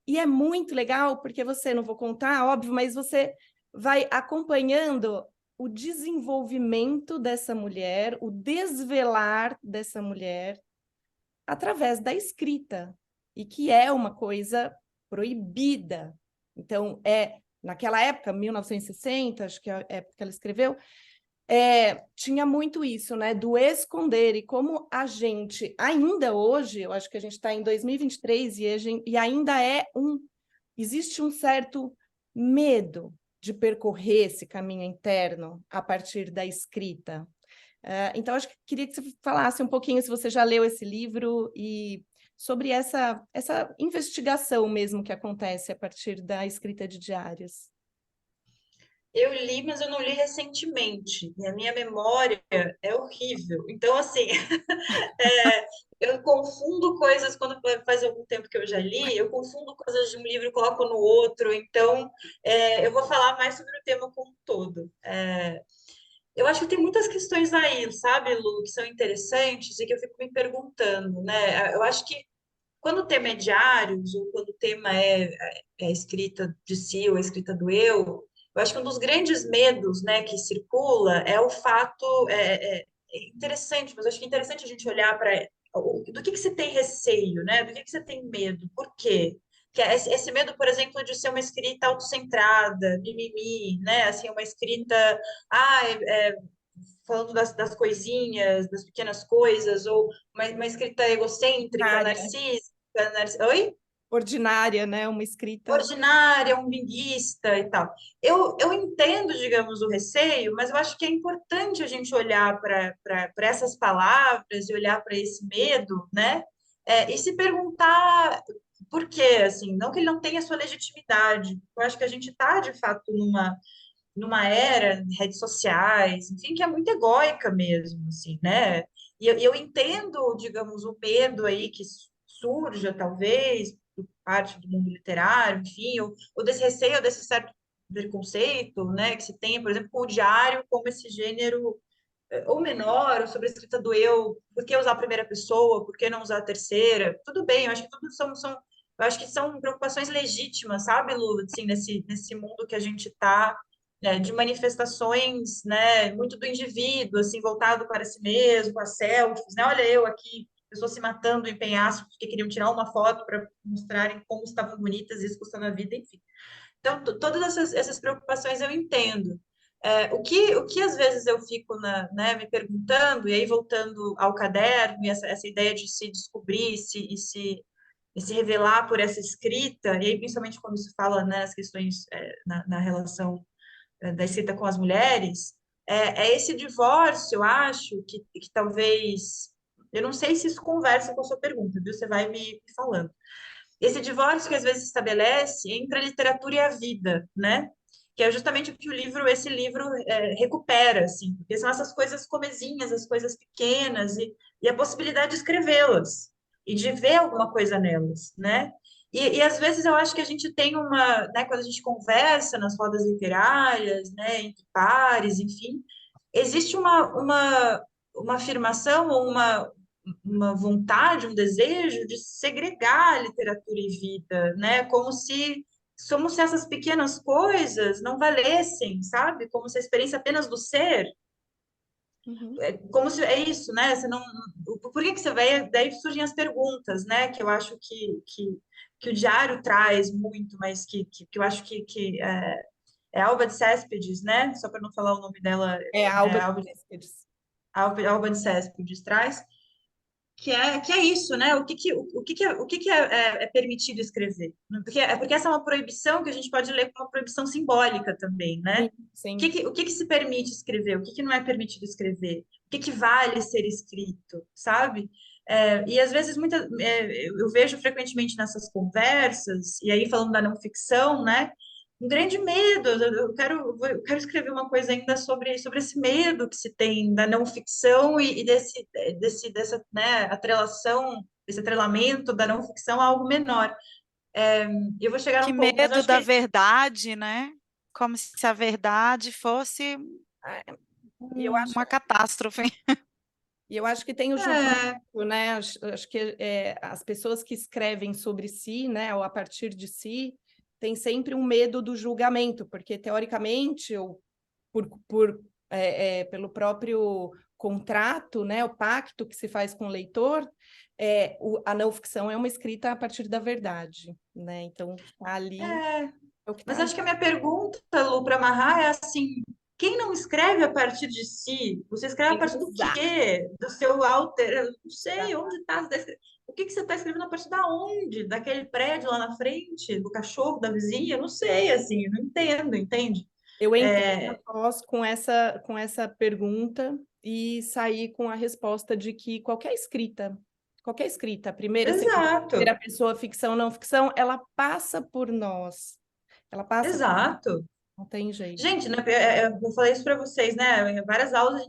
E é muito legal, porque você, não vou contar, óbvio, mas você vai acompanhando o desenvolvimento dessa mulher, o desvelar dessa mulher, através da escrita, e que é uma coisa proibida. Então, naquela época, 1960, acho que é a época que ela escreveu, tinha muito isso, né, do esconder, e como a gente, ainda hoje, eu acho que a gente está em 2023 e ainda existe um certo medo de percorrer esse caminho interno a partir da escrita. Então, acho que queria que você falasse um pouquinho, se você já leu esse livro, e sobre essa investigação mesmo que acontece a partir da escrita de diários. Eu li, mas eu não li recentemente. E a minha memória é horrível. Então, assim, eu confundo coisas quando faz algum tempo que eu já li, eu confundo coisas de um livro e coloco no outro. Então, eu vou falar mais sobre o tema como um todo. Eu acho que tem muitas questões aí, sabe, Lu, que são interessantes e que eu fico me perguntando, né? Eu acho que quando o tema é diários, ou quando o tema é a escrita de si, ou a escrita do eu acho que um dos grandes medos, né, que circula é o fato, é interessante, mas eu acho que é interessante a gente olhar para do que você tem receio, né? Do que você tem medo, por quê? Que é esse medo, por exemplo, de ser uma escrita autocentrada, mimimi, né? Assim, uma escrita, ah, falando das coisinhas, das pequenas coisas, ou uma escrita egocêntrica, narcísica. Oi? Ordinária, né? Uma escrita. Ordinária, umbiguista e tal. Eu entendo, digamos, o receio, mas eu acho que é importante a gente olhar para essas palavras e olhar para esse medo, né? E se perguntar por quê, assim, não que ele não tenha sua legitimidade. Eu acho que a gente está, de fato, numa era de redes sociais, enfim, que é muito egóica mesmo, assim, né? E eu entendo, digamos, o medo aí que surja, talvez, por parte do mundo literário, enfim, ou desse receio, ou desse certo preconceito, né, que se tem, por exemplo, com o diário como esse gênero ou menor, ou sobre a escrita do por que usar a primeira pessoa, por que não usar a terceira? Tudo bem, eu acho que tudo eu acho que são preocupações legítimas, sabe, Lu, assim, nesse mundo que a gente está, né, de manifestações, né, muito do indivíduo, assim, voltado para si mesmo, com as selfies, né, olha eu aqui, pessoas se matando em penhasco porque queriam tirar uma foto para mostrarem como estavam bonitas e isso custando a vida, enfim. Então, todas essas preocupações eu entendo. O que às vezes eu fico né, me perguntando, e aí voltando ao caderno, e essa ideia de se descobrir e se revelar por essa escrita, e aí principalmente quando se fala, né, as questões na relação da escrita com as mulheres, esse divórcio, eu acho, que talvez. Eu não sei se isso conversa com a sua pergunta, viu? Você vai me falando. Esse divórcio que às vezes se estabelece entre a literatura e a vida, né? Que é justamente o que esse livro recupera, assim, porque são essas coisas comezinhas, as coisas pequenas, e a possibilidade de escrevê-las, e de ver alguma coisa nelas, né? E às vezes eu acho que a gente tem né, quando a gente conversa nas rodas literárias, né, entre pares, enfim, existe uma afirmação ou uma vontade, um desejo de segregar literatura e vida, né? Como se essas pequenas coisas não valessem, sabe? Como se a experiência apenas do ser, Uhum. como se é isso, né? Você não, por que você vai? Daí surgem as perguntas, né? Que eu acho que o diário traz muito, mas que eu acho que é Alba de Céspedes, né? Só para não falar o nome dela, É a é Alba Alba, de Céspedes. Alba de Céspedes traz. Que é isso, né? O que é permitido escrever? Porque essa é uma proibição que a gente pode ler como uma proibição simbólica também, né? Sim, sim. O que se permite escrever? O que não é permitido escrever? O que vale ser escrito, sabe? E às vezes eu vejo frequentemente nessas conversas, e aí falando da não ficção, né? Um grande medo. Eu quero escrever uma coisa ainda sobre esse medo que se tem da não ficção e dessa, né, atrelação, desse atrelamento da não ficção a algo menor. Eu vou chegar Que num ponto, mas eu medo acho da que verdade, né? Como se a verdade fosse E eu acho, uma catástrofe. e eu acho que tem o julgamento, é, né? Acho que as pessoas que escrevem sobre si, né, ou a partir de si, têm sempre um medo do julgamento, porque teoricamente, ou pelo próprio contrato, né, o pacto que se faz com o leitor, a não ficção é uma escrita a partir da verdade, né? Então, tá ali. É o que Mas tá aí. acho que a minha pergunta, Lu, para amarrar é assim: quem não escreve a partir de si? Você escreve a partir do Exato. quê? Do seu alter? Eu não sei onde está. O que que você está escrevendo a partir da onde? Daquele prédio lá na frente? Do cachorro, da vizinha? Eu não sei, assim, eu não entendo, entende? Eu entrei na É, pós com essa pergunta e saí com a resposta de que qualquer escrita, primeira, segunda, exato, terceira pessoa, ficção, não ficção, ela passa por nós. Ela passa por... exato. Não tem jeito. Gente, né, eu falei isso para vocês, né? Em várias aulas a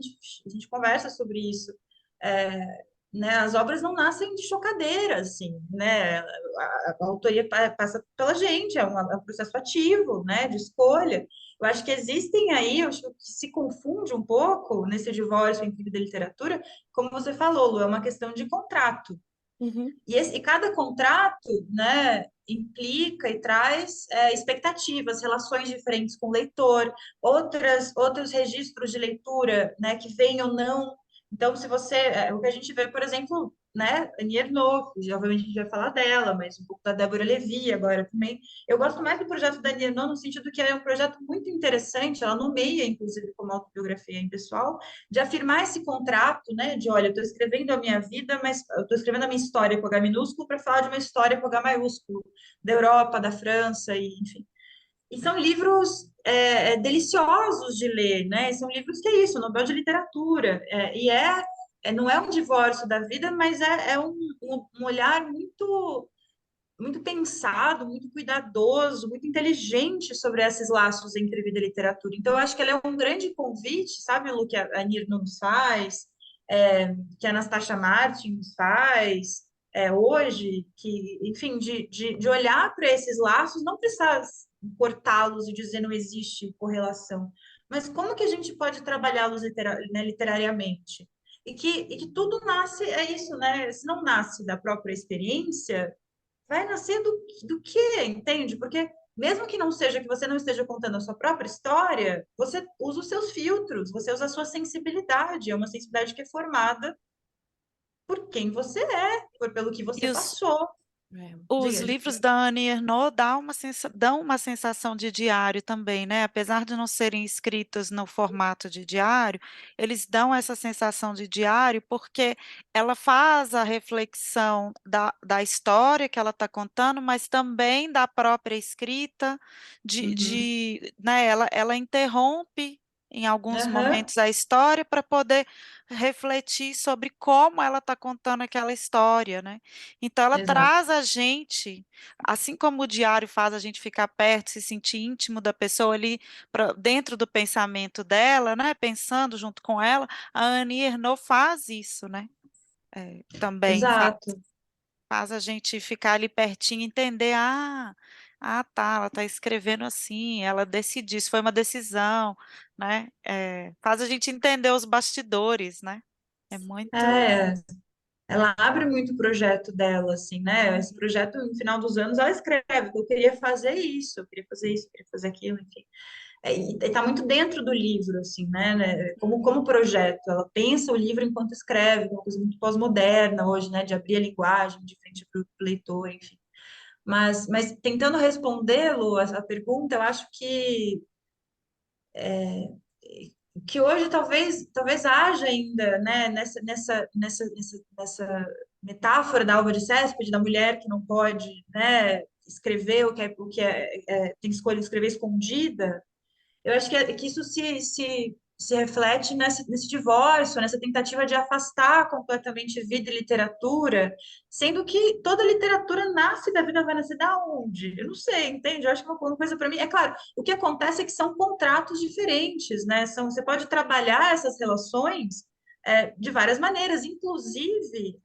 gente conversa sobre isso. É, né, as obras não nascem de chocadeira, assim, né? A autoria passa pela gente, é um processo ativo, né? De escolha. Eu acho que existem aí, eu acho que se confunde um pouco nesse divórcio entre vida e literatura, como você falou, Lu, é uma questão de contrato. Uhum. E cada contrato, né, implica e traz expectativas, relações diferentes com o leitor, outros registros de leitura, né, que vêm ou não. Então, se você, o que a gente vê, por exemplo, né, Annie Ernaux, obviamente a gente vai falar dela, mas um pouco da Débora Levi agora também. Eu gosto mais do projeto da Annie Ernaux no sentido que é um projeto muito interessante, ela nomeia, inclusive, como autobiografia em pessoal, de afirmar esse contrato, né? De olha, eu estou escrevendo a minha vida, mas eu estou escrevendo a minha história com H minúsculo para falar de uma história com H maiúsculo, da Europa, da França, e enfim. E são livros deliciosos de ler, né? E são livros que é isso, Nobel de Literatura. Não é um divórcio da vida, mas é um olhar muito pensado, muito cuidadoso, muito inteligente sobre esses laços entre vida e literatura. Então, eu acho que ela é um grande convite, sabe, Lu, que a Nirna nos faz, que a Anastasia Martins faz hoje, que, enfim, de olhar para esses laços, não precisar cortá-los e dizer não existe correlação, mas como que a gente pode trabalhá-los né, literariamente? E que tudo nasce, é isso, né? Se não nasce da própria experiência, vai nascer do quê, entende? Porque mesmo que não seja que você não esteja contando a sua própria história, você usa os seus filtros, você usa a sua sensibilidade, é uma sensibilidade que é formada por quem você é, pelo que E você os, passou. Os Diga, livros diga. da Annie Ernaux dão uma sensação de diário também, né? Apesar de não serem escritos no formato de diário, eles dão essa sensação de diário porque ela faz a reflexão da história que ela está contando, mas também da própria escrita, Uhum. né? Ela interrompe em alguns Aham, momentos a história para poder refletir sobre como ela está contando aquela história, né? Então, ela exato. traz a gente, assim como o diário faz a gente ficar perto, se sentir íntimo da pessoa ali, dentro do pensamento dela, né? Pensando junto com ela, a Annie Ernaux faz isso, né? Também Exato. faz a gente ficar ali pertinho, entender, tá, ela está escrevendo assim, ela decidiu, isso foi uma decisão, né? Faz a gente entender os bastidores, né? É muito. É, ela abre muito o projeto dela, assim, né? Esse projeto, no final dos anos, ela escreve, eu queria fazer isso, eu queria fazer isso, eu queria fazer aquilo, enfim. E está muito dentro do livro, assim, né? Como Uhum. projeto. Ela pensa o livro enquanto escreve, uma coisa muito pós-moderna hoje, né? De abrir a linguagem de frente para o leitor, enfim. Mas tentando respondê-lo, essa pergunta, eu acho que hoje talvez haja ainda, né? Nessa metáfora da alva de céspide, da mulher que não pode, né? Escrever tem escolha de escrever escondida. Eu acho que isso se reflete nesse divórcio, nessa tentativa de afastar completamente vida e literatura, sendo que toda literatura nasce da vida, vai nascer da onde? Eu não sei, entende? Eu acho que uma coisa para mim. É claro, o que acontece é que são contratos diferentes, né? Você pode trabalhar essas relações de várias maneiras, inclusive.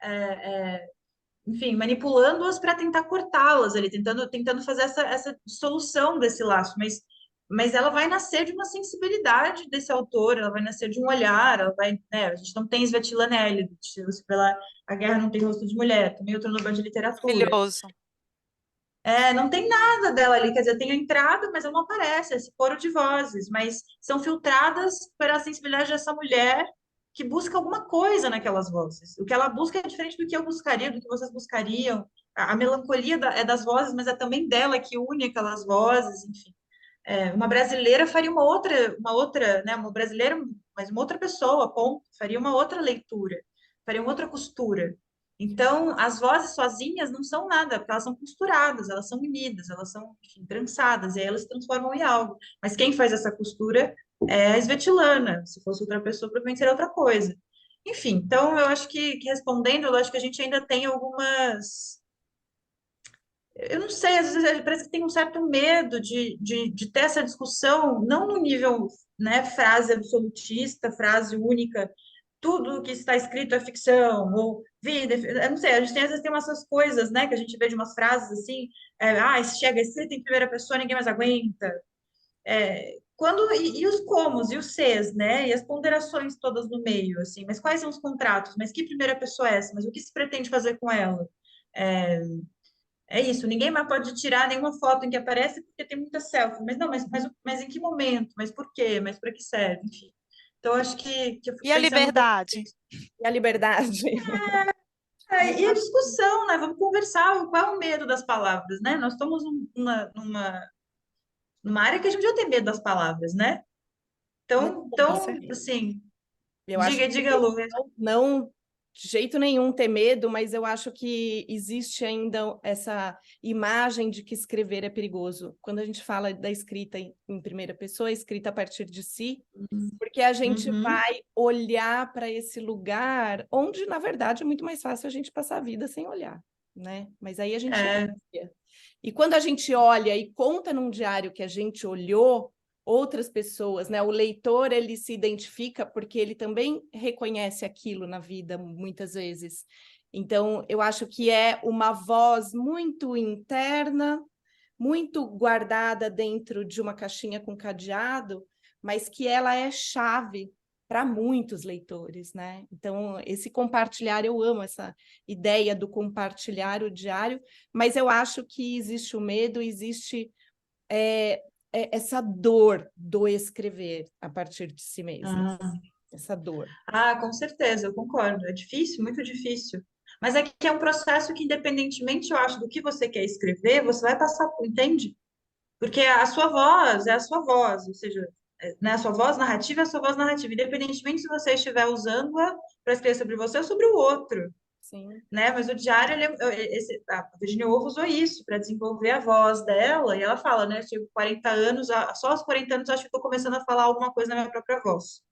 Enfim, manipulando-as para tentar cortá-las ali, tentando fazer essa dissolução desse laço, mas ela vai nascer de uma sensibilidade desse autor, ela vai nascer de um olhar, né, a gente não tem Svetlana Eliot, se você pela A Guerra Não Tem Rosto de Mulher, também outro Nobel de Literatura. Maravilhoso. Não tem nada dela ali, quer dizer, tem a entrada, mas ela não aparece, esse coro de vozes, mas são filtradas pela sensibilidade dessa mulher que busca alguma coisa naquelas vozes. O que ela busca é diferente do que eu buscaria, do que vocês buscariam. a melancolia é das vozes, mas é também dela que une aquelas vozes, enfim. Uma brasileira faria uma outra, né? Uma brasileira, mas uma outra pessoa, ponto, faria uma outra leitura, faria uma outra costura. Então, as vozes sozinhas não são nada, porque elas são costuradas, elas são unidas, elas são, enfim, trançadas, e aí elas se transformam em algo. Mas quem faz essa costura é a Svetlana. Se fosse outra pessoa, provavelmente seria outra coisa. Enfim, então eu acho que respondendo, eu acho que a gente ainda tem algumas. Eu não sei, às vezes parece que tem um certo medo de ter essa discussão, não no nível, né, frase absolutista, frase única, tudo que está escrito é ficção, ou vida, eu não sei, a gente tem, às vezes tem umas coisas, né, que a gente vê de umas frases assim, se chega escrito em primeira pessoa, ninguém mais aguenta. E os comos, e os ses, né, e as ponderações todas no meio, assim, mas quais são os contratos? Mas que primeira pessoa é essa? Mas o que se pretende fazer com ela? É, é isso, ninguém mais pode tirar nenhuma foto em que aparece porque tem muita selfie. Mas não, mas em que momento? Mas por quê? Mas para que serve? Enfim. Então, acho que eu fico E a pensando um pouco liberdade? nisso. E a liberdade. E a discussão, né? Vamos conversar. Qual é o medo das palavras, né? Nós estamos numa área que a gente já tem medo das palavras, né? Com Então certeza. assim, Eu acho diga, que Lu. não de jeito nenhum ter medo, mas eu acho que existe ainda essa imagem de que escrever é perigoso. Quando a gente fala da escrita em primeira pessoa, escrita a partir de si, porque a gente Uhum. vai olhar para esse lugar onde, na verdade, é muito mais fácil a gente passar a vida sem olhar, né? Mas aí a gente É, olha. E quando a gente olha e conta num diário que a gente olhou, outras pessoas, né? O leitor, ele se identifica porque ele também reconhece aquilo na vida, muitas vezes. Então, eu acho que é uma voz muito interna, muito guardada dentro de uma caixinha com cadeado, mas que ela é chave para muitos leitores, né? Então, esse compartilhar, eu amo essa ideia do compartilhar o diário, mas eu acho que existe o medo, existe essa dor do escrever a partir de si mesmo, ah, essa dor. com certeza, eu concordo. É difícil, muito difícil. Mas é que é um processo que, independentemente, eu acho, do que você quer escrever, você vai passar por, entende? Porque a sua voz é a sua voz, ou seja, né, a sua voz narrativa é a sua voz narrativa, independentemente se você estiver usando-a para escrever sobre você ou sobre o outro, Sim. né? Mas o diário, a Virginia Woolf usou isso para desenvolver a voz dela, e ela fala, né? Tive 40 anos, só aos 40 anos acho que estou começando a falar alguma coisa na minha própria voz.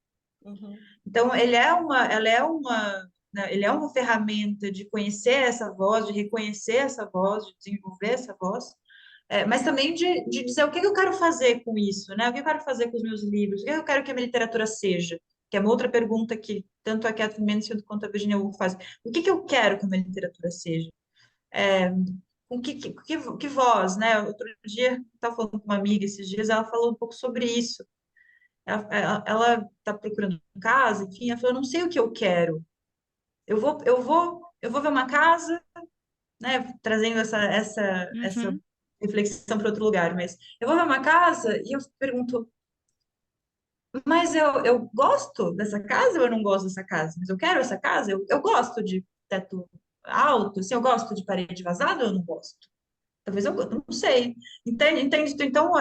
Uhum. Então, né, ele é uma ferramenta de conhecer essa voz, de reconhecer essa voz, de desenvolver essa voz, mas também de dizer o que eu quero fazer com isso, né? O que eu quero fazer com os meus livros, o que eu quero que a minha literatura seja, que é uma outra pergunta que tanto a Catherine Mansfield quanto a Virginia Woolf faz. O que eu quero que a minha literatura seja? Com que voz, né? Outro dia, estava falando com uma amiga esses dias, ela falou um pouco sobre isso. Ela tá procurando casa, enfim, ela falou, eu não sei o que eu quero. Eu vou ver uma casa, né, trazendo essa Uhum. reflexão para outro lugar, mas eu vou ver uma casa e eu pergunto, mas eu gosto dessa casa ou eu não gosto dessa casa? Mas eu quero essa casa? Eu gosto de teto alto, assim, eu gosto de parede vazada ou eu não gosto? Talvez eu não sei. Entende? Então,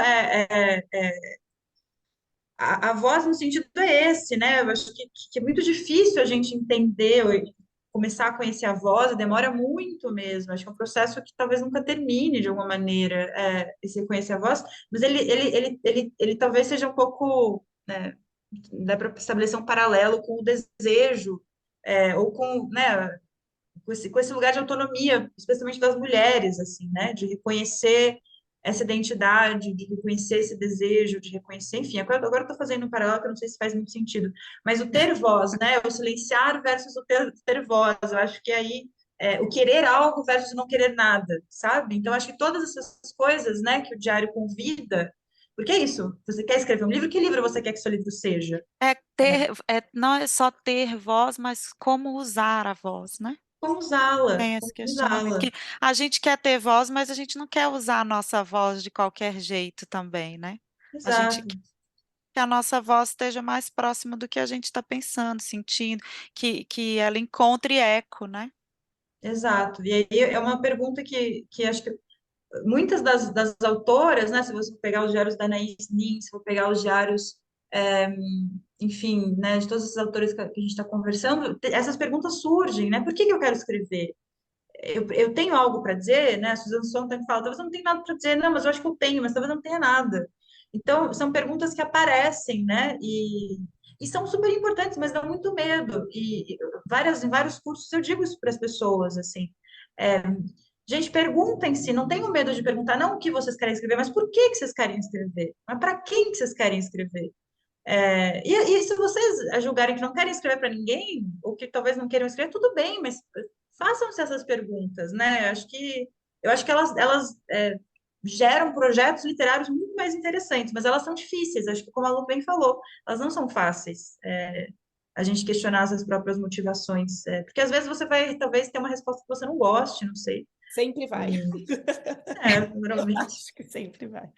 a voz no sentido é esse, né? Eu acho que é muito difícil a gente entender começar a conhecer a voz, demora muito mesmo. Acho que é um processo que talvez nunca termine de alguma maneira, esse conhecer a voz, mas ele talvez seja um pouco, né, dá para estabelecer um paralelo com o desejo, ou com, né, com esse lugar de autonomia, especialmente das mulheres, assim, né? De reconhecer essa identidade, de reconhecer esse desejo, de reconhecer, enfim, agora eu estou fazendo um paralelo que eu não sei se faz muito sentido, mas o ter voz, né? O silenciar versus o ter voz, eu acho que aí o querer algo versus não querer nada, sabe? Então, acho que todas essas coisas, né, que o diário convida, porque é isso, você quer escrever um livro, que livro você quer que seu livro seja? Né? Não é só ter voz, mas como usar a voz, né? Como usá-la, Tem esse como questionamento usá-la. que a gente quer ter voz, mas a gente não quer usar a nossa voz de qualquer jeito também, né? A gente Exato. quer que a nossa voz esteja mais próxima do que a gente está pensando, sentindo, que ela encontre eco, né? exato. E aí é uma pergunta que acho que muitas das autoras, né, se você pegar os diários da Anaïs Nin, se for pegar os diários, é, enfim, né, de todos esses autores que a gente está conversando, essas perguntas surgem, né? Por que que eu quero escrever? Eu tenho algo para dizer, né? A Susan Sontag fala, talvez eu não tenha nada para dizer, não, mas eu acho que eu tenho, mas talvez eu não tenha nada. Então, são perguntas que aparecem, né? E são super importantes, mas dão muito medo. E em vários cursos eu digo isso para as pessoas, assim. É, gente, perguntem-se, não tenham medo de perguntar, não o que vocês querem escrever, mas por que que vocês querem escrever? Mas para quem que vocês querem escrever? E se vocês julgarem que não querem escrever para ninguém, ou que talvez não queiram escrever, tudo bem, mas façam-se essas perguntas, né? Eu acho que elas geram projetos literários muito mais interessantes, mas elas são difíceis, acho que como a Lu bem falou, elas não são fáceis. A gente questionar as próprias motivações, porque às vezes você vai talvez ter uma resposta que você não goste, não sei. Sempre vai. Normalmente. Acho que sempre vai.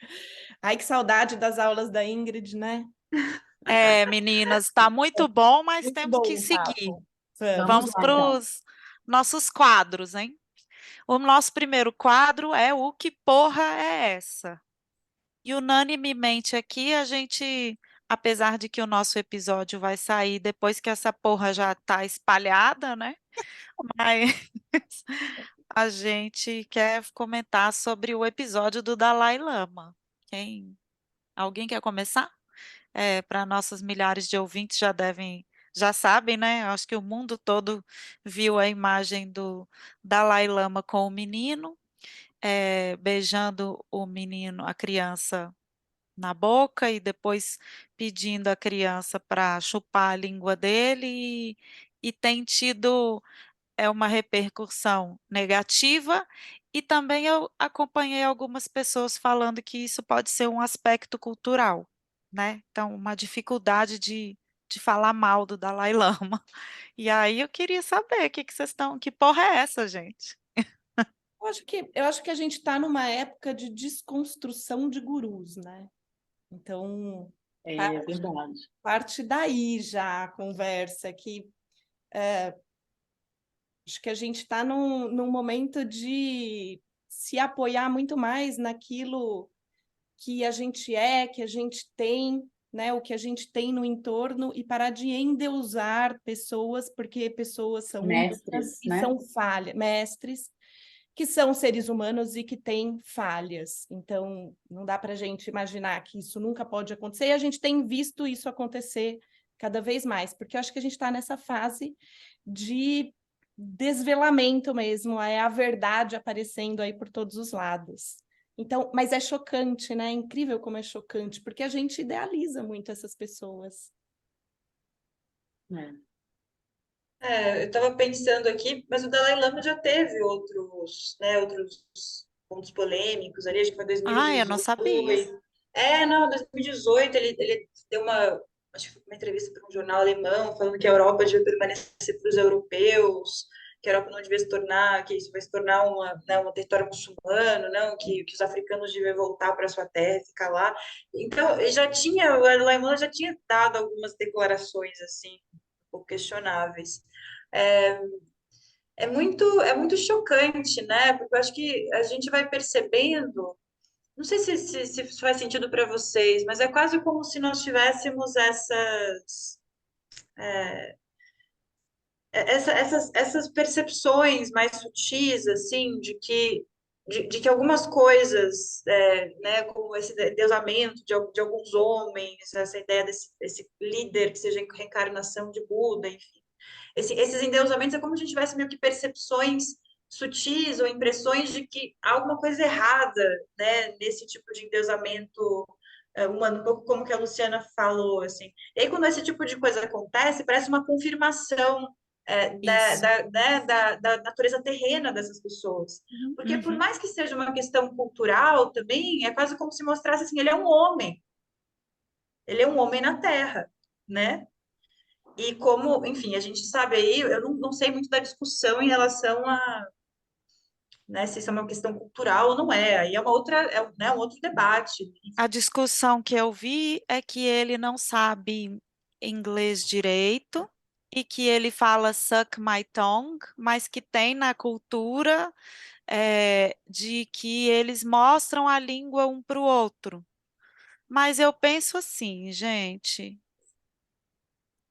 Ai, que saudade das aulas da Ingrid, né? Meninas, está muito bom, mas Muito temos que bom o seguir. papo. Vamos. Vamos Vamos lá, para então. os nossos quadros, hein? O nosso primeiro quadro é o Que Porra é Essa? E unanimemente aqui a gente, apesar de que o nosso episódio vai sair depois que essa porra já está espalhada, né? Mas a gente quer comentar sobre o episódio do Dalai Lama. Alguém quer começar? Para nossas milhares de ouvintes já sabem, né? Acho que o mundo todo viu a imagem do Dalai Lama com o menino, beijando o menino, a criança na boca e depois pedindo à criança para chupar a língua dele e tem tido uma repercussão negativa e também eu acompanhei algumas pessoas falando que isso pode ser um aspecto cultural, né? Então, uma dificuldade de falar mal do Dalai Lama. E aí eu queria saber que vocês estão, que porra é essa, gente? Eu acho que a gente está numa época de desconstrução de gurus, né? Então, É verdade. parte daí já a conversa, que acho que a gente está num momento de se apoiar muito mais naquilo que a gente é, que a gente tem, né? O que a gente tem no entorno e parar de endeusar pessoas, porque pessoas são humanas Mestres, e né? são falhas, mestres que são seres humanos e que têm falhas. Então, não dá para a gente imaginar que isso nunca pode acontecer, e a gente tem visto isso acontecer cada vez mais, porque eu acho que a gente está nessa fase de desvelamento mesmo, é a verdade aparecendo aí por todos os lados. Então, mas é chocante, né? É incrível como é chocante, porque a gente idealiza muito essas pessoas. É. Eu estava pensando aqui, mas o Dalai Lama já teve outros pontos polêmicos ali, acho que foi Ah, eu não sabia. 2018. Não, 2018 ele deu acho que foi uma entrevista para um jornal alemão, falando que a Europa devia permanecer para os europeus, que a Europa não devia se tornar, que isso vai se tornar um território muçulmano, não, que os africanos deviam voltar para sua terra e ficar lá. Então, o Dalai Lama já tinha dado algumas declarações assim, um pouco questionáveis. É, é muito chocante, né? Porque eu acho que a gente vai percebendo, não sei se isso faz sentido para vocês, mas é quase como se nós tivéssemos essas percepções mais sutis, assim, de que algumas coisas, né, como esse deusamento de alguns homens, essa ideia desse líder que seja reencarnação de Buda, esses endeusamentos é como se a gente tivesse meio que percepções sutis ou impressões de que há alguma coisa errada, né, nesse tipo de endeusamento humano, um pouco como que a Luciana falou, assim. E aí, quando esse tipo de coisa acontece, parece uma confirmação Isso. da natureza terrena dessas pessoas. Porque por Uhum. mais que seja uma questão cultural também, é quase como se mostrasse assim, ele é um homem na Terra, né? E como, enfim, a gente sabe aí, eu não sei muito da discussão em relação a, né, se isso é uma questão cultural ou não é. Aí é uma outra, né, um outro debate. A discussão que eu vi é que ele não sabe inglês direito e que ele fala suck my tongue, mas que tem na cultura de que eles mostram a língua um para o outro. Mas eu penso assim, gente,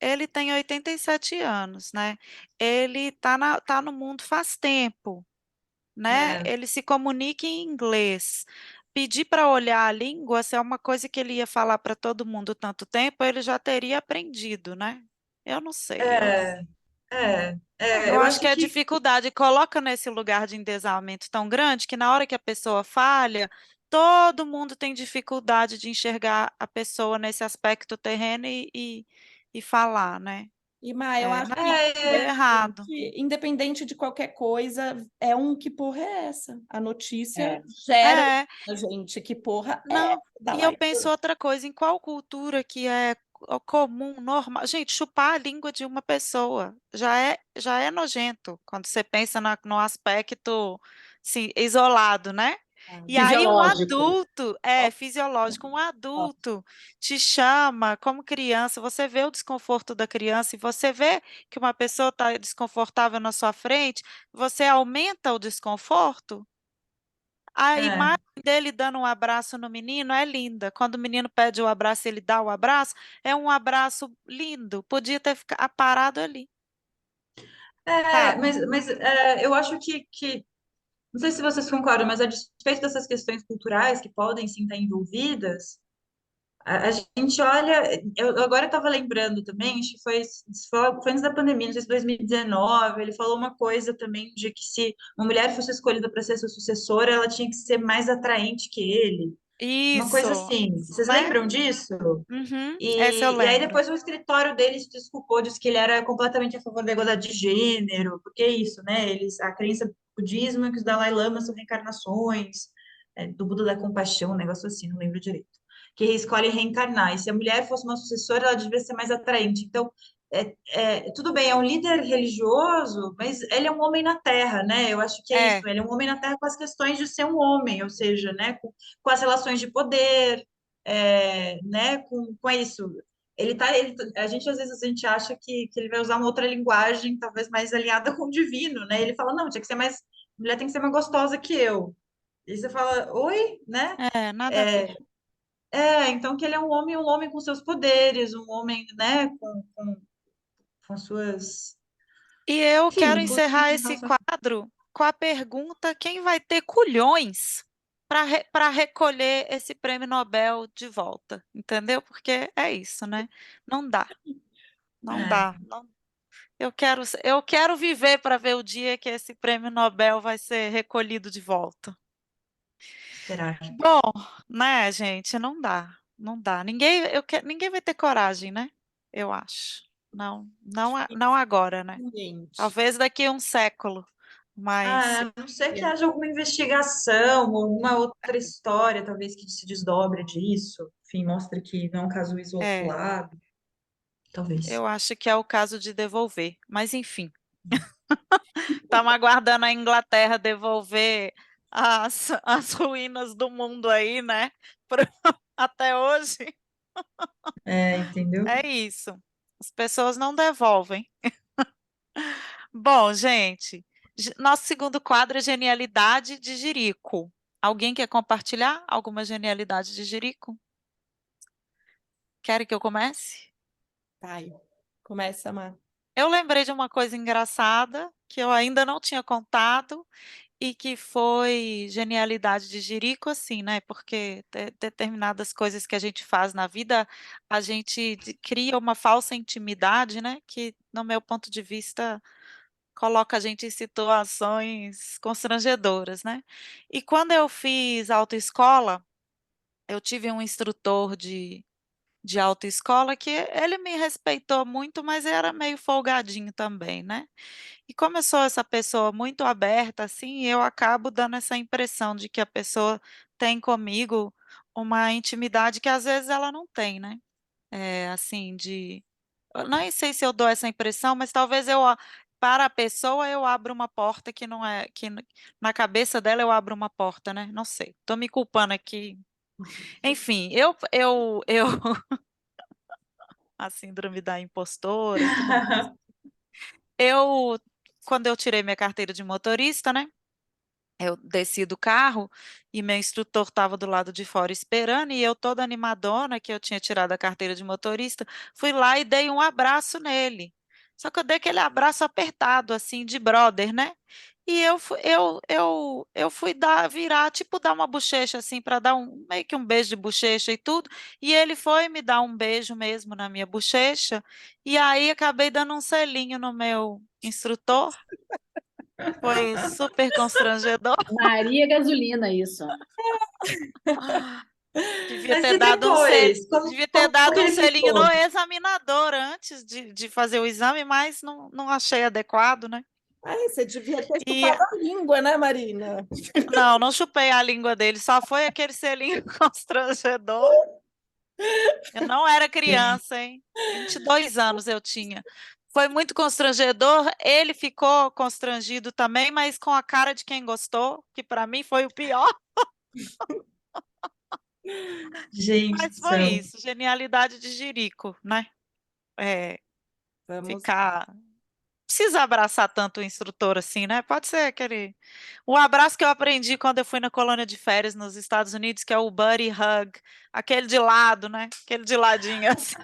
ele tem 87 anos, né? Ele tá no mundo faz tempo, né? É, Ele se comunica em inglês. Pedir para olhar a língua, se é uma coisa que ele ia falar para todo mundo tanto tempo, ele já teria aprendido, né? Eu não sei, é, eu eu acho acho que a que dificuldade coloca nesse lugar de endesamento tão grande que na hora que a pessoa falha, todo mundo tem dificuldade de enxergar a pessoa nesse aspecto terreno e falar, né? E, Má, eu acho Mas que, deu é, errado. independente de qualquer coisa, é um que porra é essa? A notícia É, gera É, a gente que porra é não. da E eu Laila. penso outra coisa, em qual cultura que é comum, normal? Gente, chupar a língua de uma pessoa já é nojento quando você pensa no aspecto assim, isolado, né? E aí um fisiológico. adulto, fisiológico, um Ó, adulto te chama como criança, você vê o desconforto da criança e você vê que uma pessoa está desconfortável na sua frente, você aumenta o desconforto? A é, imagem dele dando um abraço no menino é linda. Quando o menino pede o abraço, ele dá o abraço, é um abraço lindo. Podia ter ficado parado ali, sabe? eu acho que, não sei se vocês concordam, mas a despeito dessas questões culturais que podem sim estar envolvidas, a gente olha, eu agora estava lembrando também, acho que foi antes da pandemia, não sei se 2019, ele falou uma coisa também de que se uma mulher fosse escolhida para ser sua sucessora, ela tinha que ser mais atraente que ele. Uma coisa Isso, assim. Vocês né? lembram disso? Uhum, essa eu E aí lembro. depois o escritório dele se desculpou, disse que ele era completamente a favor da igualdade de gênero, porque é isso, né? A crença do budismo é que os Dalai Lama são reencarnações, do Buda da Compaixão, um negócio assim, não lembro direito. Que escolhe reencarnar. E se a mulher fosse uma sucessora, ela devia ser mais atraente. Então, tudo bem, é um líder religioso, mas ele é um homem na Terra, né? Eu acho que é isso. É, Ele é um homem na Terra com as questões de ser um homem, ou seja, né? Com as relações de poder, né, com isso. A gente às vezes a gente acha que ele vai usar uma outra linguagem, talvez mais alinhada com o divino, né? Ele fala, não, tinha que ser mais, mulher tem que ser mais gostosa que eu. E você fala, oi, né? nada a ver. Então que ele é um homem com seus poderes, um homem, né, com suas, E eu quero enfim, com encerrar esse relações. quadro com a pergunta: quem vai ter culhões para recolher esse prêmio Nobel de volta? Entendeu? Porque é isso, né? Não dá, não É, dá. Eu quero viver para ver o dia que esse prêmio Nobel vai ser recolhido de volta. esperar. Bom, né, gente? Não dá, não dá. Ninguém vai ter coragem, né? Eu acho. Não, não, não agora, né? gente. Talvez daqui a um século, mas A não ser que haja alguma investigação, ou alguma outra história, talvez que se desdobre disso, enfim, mostre que não é um caso é, isolado, talvez. eu acho que é o caso de devolver. Mas enfim, estamos aguardando a Inglaterra devolver as ruínas do mundo aí, né? Até hoje Entendeu? é isso. As pessoas não devolvem. Bom, gente, nosso segundo quadro é genialidade de Jerico. Alguém quer compartilhar alguma genialidade de Jerico? Querem que eu comece? Ai, começa, Má. Eu lembrei de uma coisa engraçada que eu ainda não tinha contado e que foi genialidade de Jerico, assim, né? Porque determinadas coisas que a gente faz na vida, a gente cria uma falsa intimidade, né? Que, no meu ponto de vista, coloca a gente em situações constrangedoras, né? E quando eu fiz autoescola, eu tive um instrutor de autoescola que ele me respeitou muito, mas era meio folgadinho também, né? E como eu sou essa pessoa muito aberta, assim, eu acabo dando essa impressão de que a pessoa tem comigo uma intimidade que às vezes ela não tem, né? Assim, eu nem sei se eu dou essa impressão, mas talvez para a pessoa eu abro uma porta que não é, na cabeça dela eu abro uma porta, né? Não sei. Tô me culpando aqui. Enfim, a síndrome da impostora e tudo mais. quando eu tirei minha carteira de motorista, né? Eu desci do carro e meu instrutor estava do lado de fora esperando, e eu, toda animadona, que eu tinha tirado a carteira de motorista, fui lá e dei um abraço nele. Só que eu dei aquele abraço apertado, assim, de brother, né? E eu fui virar, tipo, dar uma bochecha, assim, para dar meio que um beijo de bochecha e tudo. E ele foi me dar um beijo mesmo na minha bochecha. E aí acabei dando um selinho no meu instrutor. Foi super constrangedor. Maria Gasolina, isso. Devia Mas ter e dado um sel... depois? Como, Devia ter como, como que dado um ele selinho no ficou? examinador antes de fazer o exame, mas não achei adequado, né? Ai, você devia ter E chupado a língua, né, Marina? não chupei a língua dele, só foi aquele selinho constrangedor. Eu não era criança, hein? 22 anos eu tinha. Foi muito constrangedor. Ele ficou constrangido também, mas com a cara de quem gostou, que para mim foi o pior. Gente Mas do foi céu. isso, genialidade de Jerico, né? É, Vamos. ficar precisa abraçar tanto o instrutor assim, né? Pode ser aquele. O abraço que eu aprendi quando eu fui na colônia de férias nos Estados Unidos, que é o buddy hug, aquele de lado, né? Aquele de ladinho assim.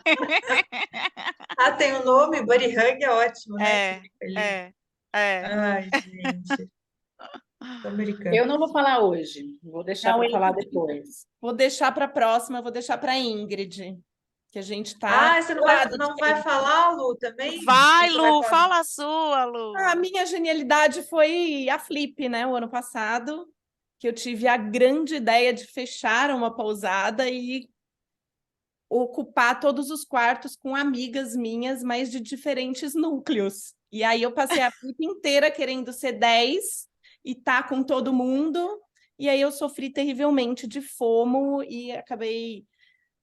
Ah, tem o nome, Buddy Hug é ótimo, né? Que É, fica ali. é, é. Ai, gente, tô Eu americano. não vou falar hoje, vou deixar Não, para eu falar depois. vou deixar para a próxima, vou deixar para a Ingrid, que a gente está Ah, você estourado de não vai tempo. falar, Lu, também? Ou Vai, você vai Lu, falar? fala a sua, A Lu. minha genialidade foi a Flip, né? O ano passado, que eu tive a grande ideia de fechar uma pousada e ocupar todos os quartos com amigas minhas, mas de diferentes núcleos. E aí eu passei a vida inteira querendo ser 10 e tá com todo mundo. E aí eu sofri terrivelmente de FOMO e acabei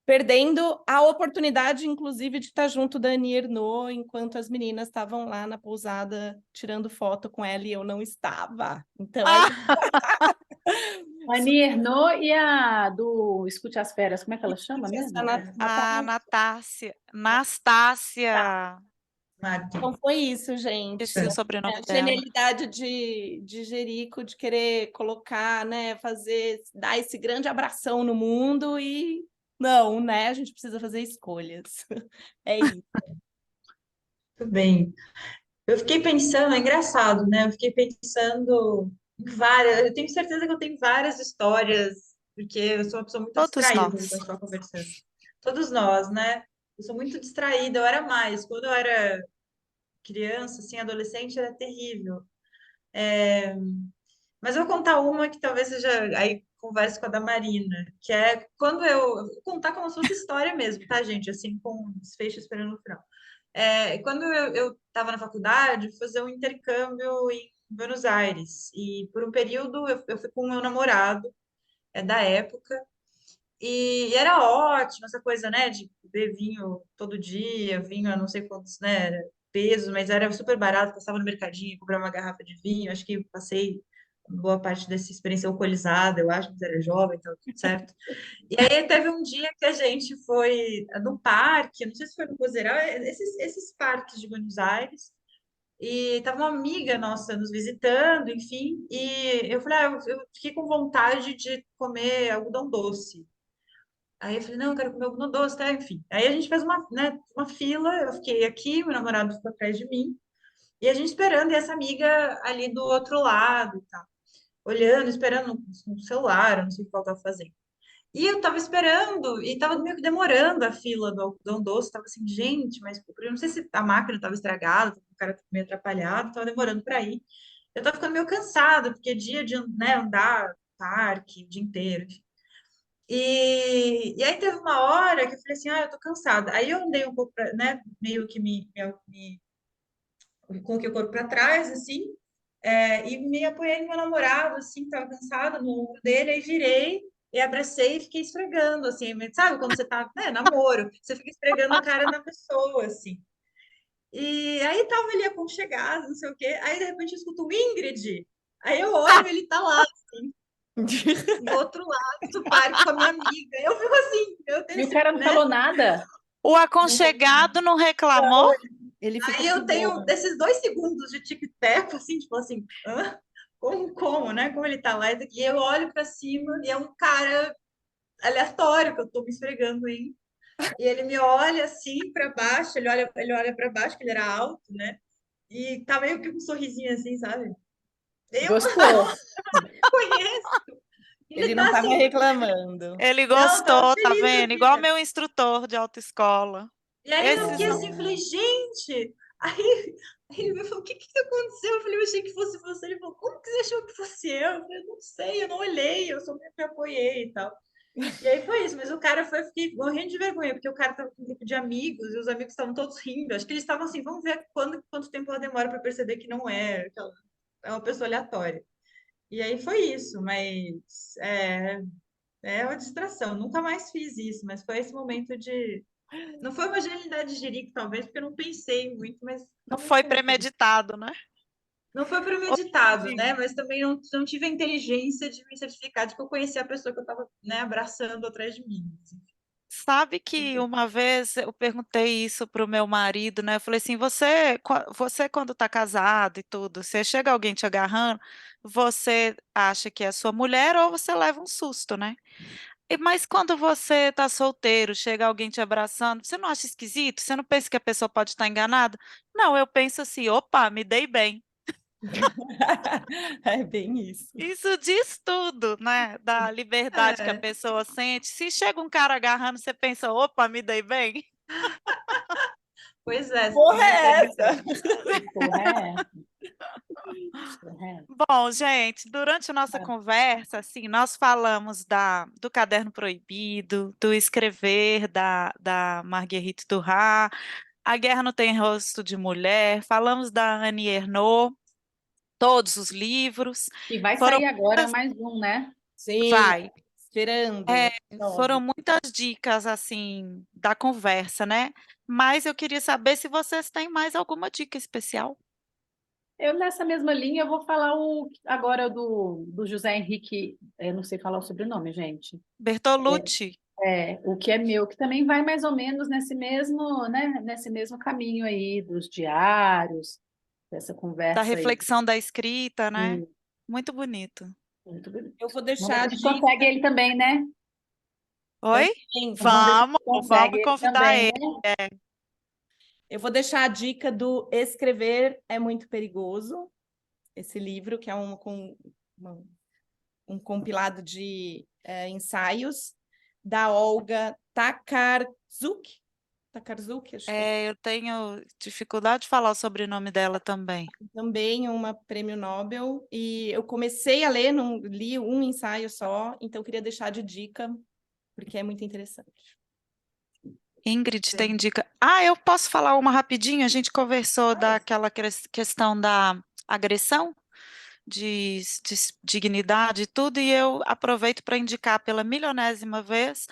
perdendo a oportunidade, inclusive, de estar junto da Annie Ernaux, enquanto as meninas estavam lá na pousada tirando foto com ela e eu não estava. Então é Ah, Annie Ernaux e a do Escute as Feras, como é que ela chama isso, mesmo? a Natália. Natácia. Nastácia. Marta. Então foi isso, gente. Esqueci o sobrenome A dela. genialidade de Jerico de querer colocar, né, fazer, dar esse grande abração no mundo e não, né? A gente precisa fazer escolhas. É isso. Tudo bem. Eu fiquei pensando, é engraçado, né? Eu fiquei pensando em várias. Eu tenho certeza que eu tenho várias histórias, porque eu sou uma pessoa muito Todos distraída quando a nós. gente está conversando. Todos nós, né? Eu sou muito distraída, eu era mais. Quando eu era criança, assim, adolescente, era terrível. Mas eu vou contar uma que talvez seja. Aí converse com a da Marina, que é quando eu. Vou contar como se fosse história mesmo, tá, gente? Assim, com desfecho esperando no final. Quando eu estava na faculdade, fui fazer um intercâmbio em Buenos Aires. E por um período eu fui com o meu namorado, da época. E era ótimo essa coisa, né, de beber vinho todo dia, vinho a não sei quantos, né, pesos, mas era super barato, passava no mercadinho, comprava uma garrafa de vinho, acho que passei boa parte dessa experiência alcoolizada, eu acho, que era jovem, então tudo certo. E aí teve um dia que a gente foi no parque, não sei se foi no Pozeral, esses parques de Buenos Aires, e tava uma amiga nossa nos visitando, enfim, e eu falei, eu fiquei com vontade de comer algodão doce. Aí eu falei, não, eu quero comer algodão doce, tá? Enfim. Aí a gente fez uma, né, uma fila, eu fiquei aqui, meu namorado ficou atrás de mim, e a gente esperando, e essa amiga ali do outro lado, tá? Olhando, esperando no celular, eu não sei o que ela estava fazendo. E eu tava esperando, e tava meio que demorando a fila do algodão doce, tava assim, gente, mas eu não sei se a máquina tava estragada, o cara tava meio atrapalhado, tava demorando para ir. Eu tava ficando meio cansada, porque é dia de, né, andar no parque o dia inteiro, enfim. E aí teve uma hora que eu falei assim, eu tô cansada. Aí eu andei um pouco, né, meio que me coloquei o corpo para trás, assim, e me apoiei no meu namorado, assim, tava cansada, no ombro dele, aí virei e abracei e fiquei esfregando, assim, sabe quando você tá, né, namoro, você fica esfregando a cara na pessoa, assim. E aí tava ele aconchegado, não sei o quê, aí de repente eu escuto o Ingrid, aí eu olho, ele tá lá, no outro lado do parque com a minha amiga, eu fico assim, meu E Deus, o cara não né? falou nada? O aconchegado não reclamou? Ele fica Aí eu com tenho dor. desses 2 segundos de tic-tac, assim, tipo assim, hã? Como, né? Como ele tá lá? E eu olho pra cima e é um cara aleatório que eu tô me esfregando em. E ele me olha assim para baixo, ele olha para baixo, que ele era alto, né? E tá meio que com um sorrisinho assim, sabe? Eu Gostou? conheço. Ele Ele não tá estava assim, reclamando. Ele não, tava gostou, tá feliz da vendo? Igual vida. meu instrutor de autoescola. E aí eu Esses fiquei não. assim, falei, gente. Aí ele me falou, o que aconteceu? Eu falei, eu achei que fosse você. Ele falou, como que você achou que fosse eu? Eu falei, não sei, eu não olhei, eu só me apoiei e tal. E aí foi isso, mas o cara foi, eu fiquei morrendo de vergonha, porque o cara tava com um grupo de amigos e os amigos estavam todos rindo. Acho que eles estavam assim, vamos ver quanto tempo ela demora para perceber que não é, que ela é uma pessoa aleatória. E aí foi isso, mas é uma distração. Nunca mais fiz isso, mas foi esse momento de. Não foi uma genialidade de jirico, talvez, porque eu não pensei muito, mas Não realmente foi foi muito bom. premeditado, né? Não foi Outra premeditado, né? dica. Mas também não tive a inteligência de me certificar de que eu conhecia a pessoa que eu estava, né, abraçando atrás de mim, assim. Sabe que uma vez eu perguntei isso para o meu marido, né? Eu falei assim: você quando está casado e tudo, você chega alguém te agarrando, você acha que é sua mulher ou você leva um susto, né? Mas quando você está solteiro, chega alguém te abraçando, você não acha esquisito? Você não pensa que a pessoa pode estar enganada? Não, eu penso assim: opa, me dei bem. É bem isso. Isso diz tudo, né? Da liberdade que a É, pessoa sente. Se chega um cara agarrando, você pensa: opa, me dei bem. pois é, você Porra tem essa é lição. essa? Que porra é essa? Que porra é essa? Bom, gente, durante a nossa Ah, conversa, assim, nós falamos do caderno proibido, do escrever da Marguerite Duras, A Guerra Não Tem Rosto de Mulher, falamos da Annie Ernaux, todos os livros, E vai foram sair agora muitas, mais um, né? sim, vai, esperando, é, foram ansiosa. muitas dicas, assim, da conversa, né? Mas eu queria saber se vocês têm mais alguma dica especial. Eu, nessa mesma linha, eu vou falar agora do José Henrique, eu não sei falar o sobrenome, gente. Bertolucci, O que é meu, que também vai mais ou menos nesse mesmo, né, nesse mesmo caminho aí dos diários, dessa da conversa aí. reflexão da escrita, né? Hum, Muito bonito. Muito bonito. Eu vou Vamos ver deixar se a a gente consegue dica ele também, né? Oi? também. Vamos ver se a Vamos, gente consegue vamos ele convidar também, ele. né? Eu vou deixar a dica do Escrever é Muito Perigoso, esse livro, que é um compilado de ensaios da Olga Takarczuk. Takarczuk, acho que é. Eu tenho dificuldade de falar o sobrenome dela também. Também uma prêmio Nobel. E eu comecei a ler, não li um ensaio só, então eu queria deixar de dica, porque é muito interessante. Ingrid tem dica. Ah, eu posso falar uma rapidinho? A gente conversou Claro. daquela questão da agressão, de dignidade e tudo, e eu aproveito para indicar pela milionésima vez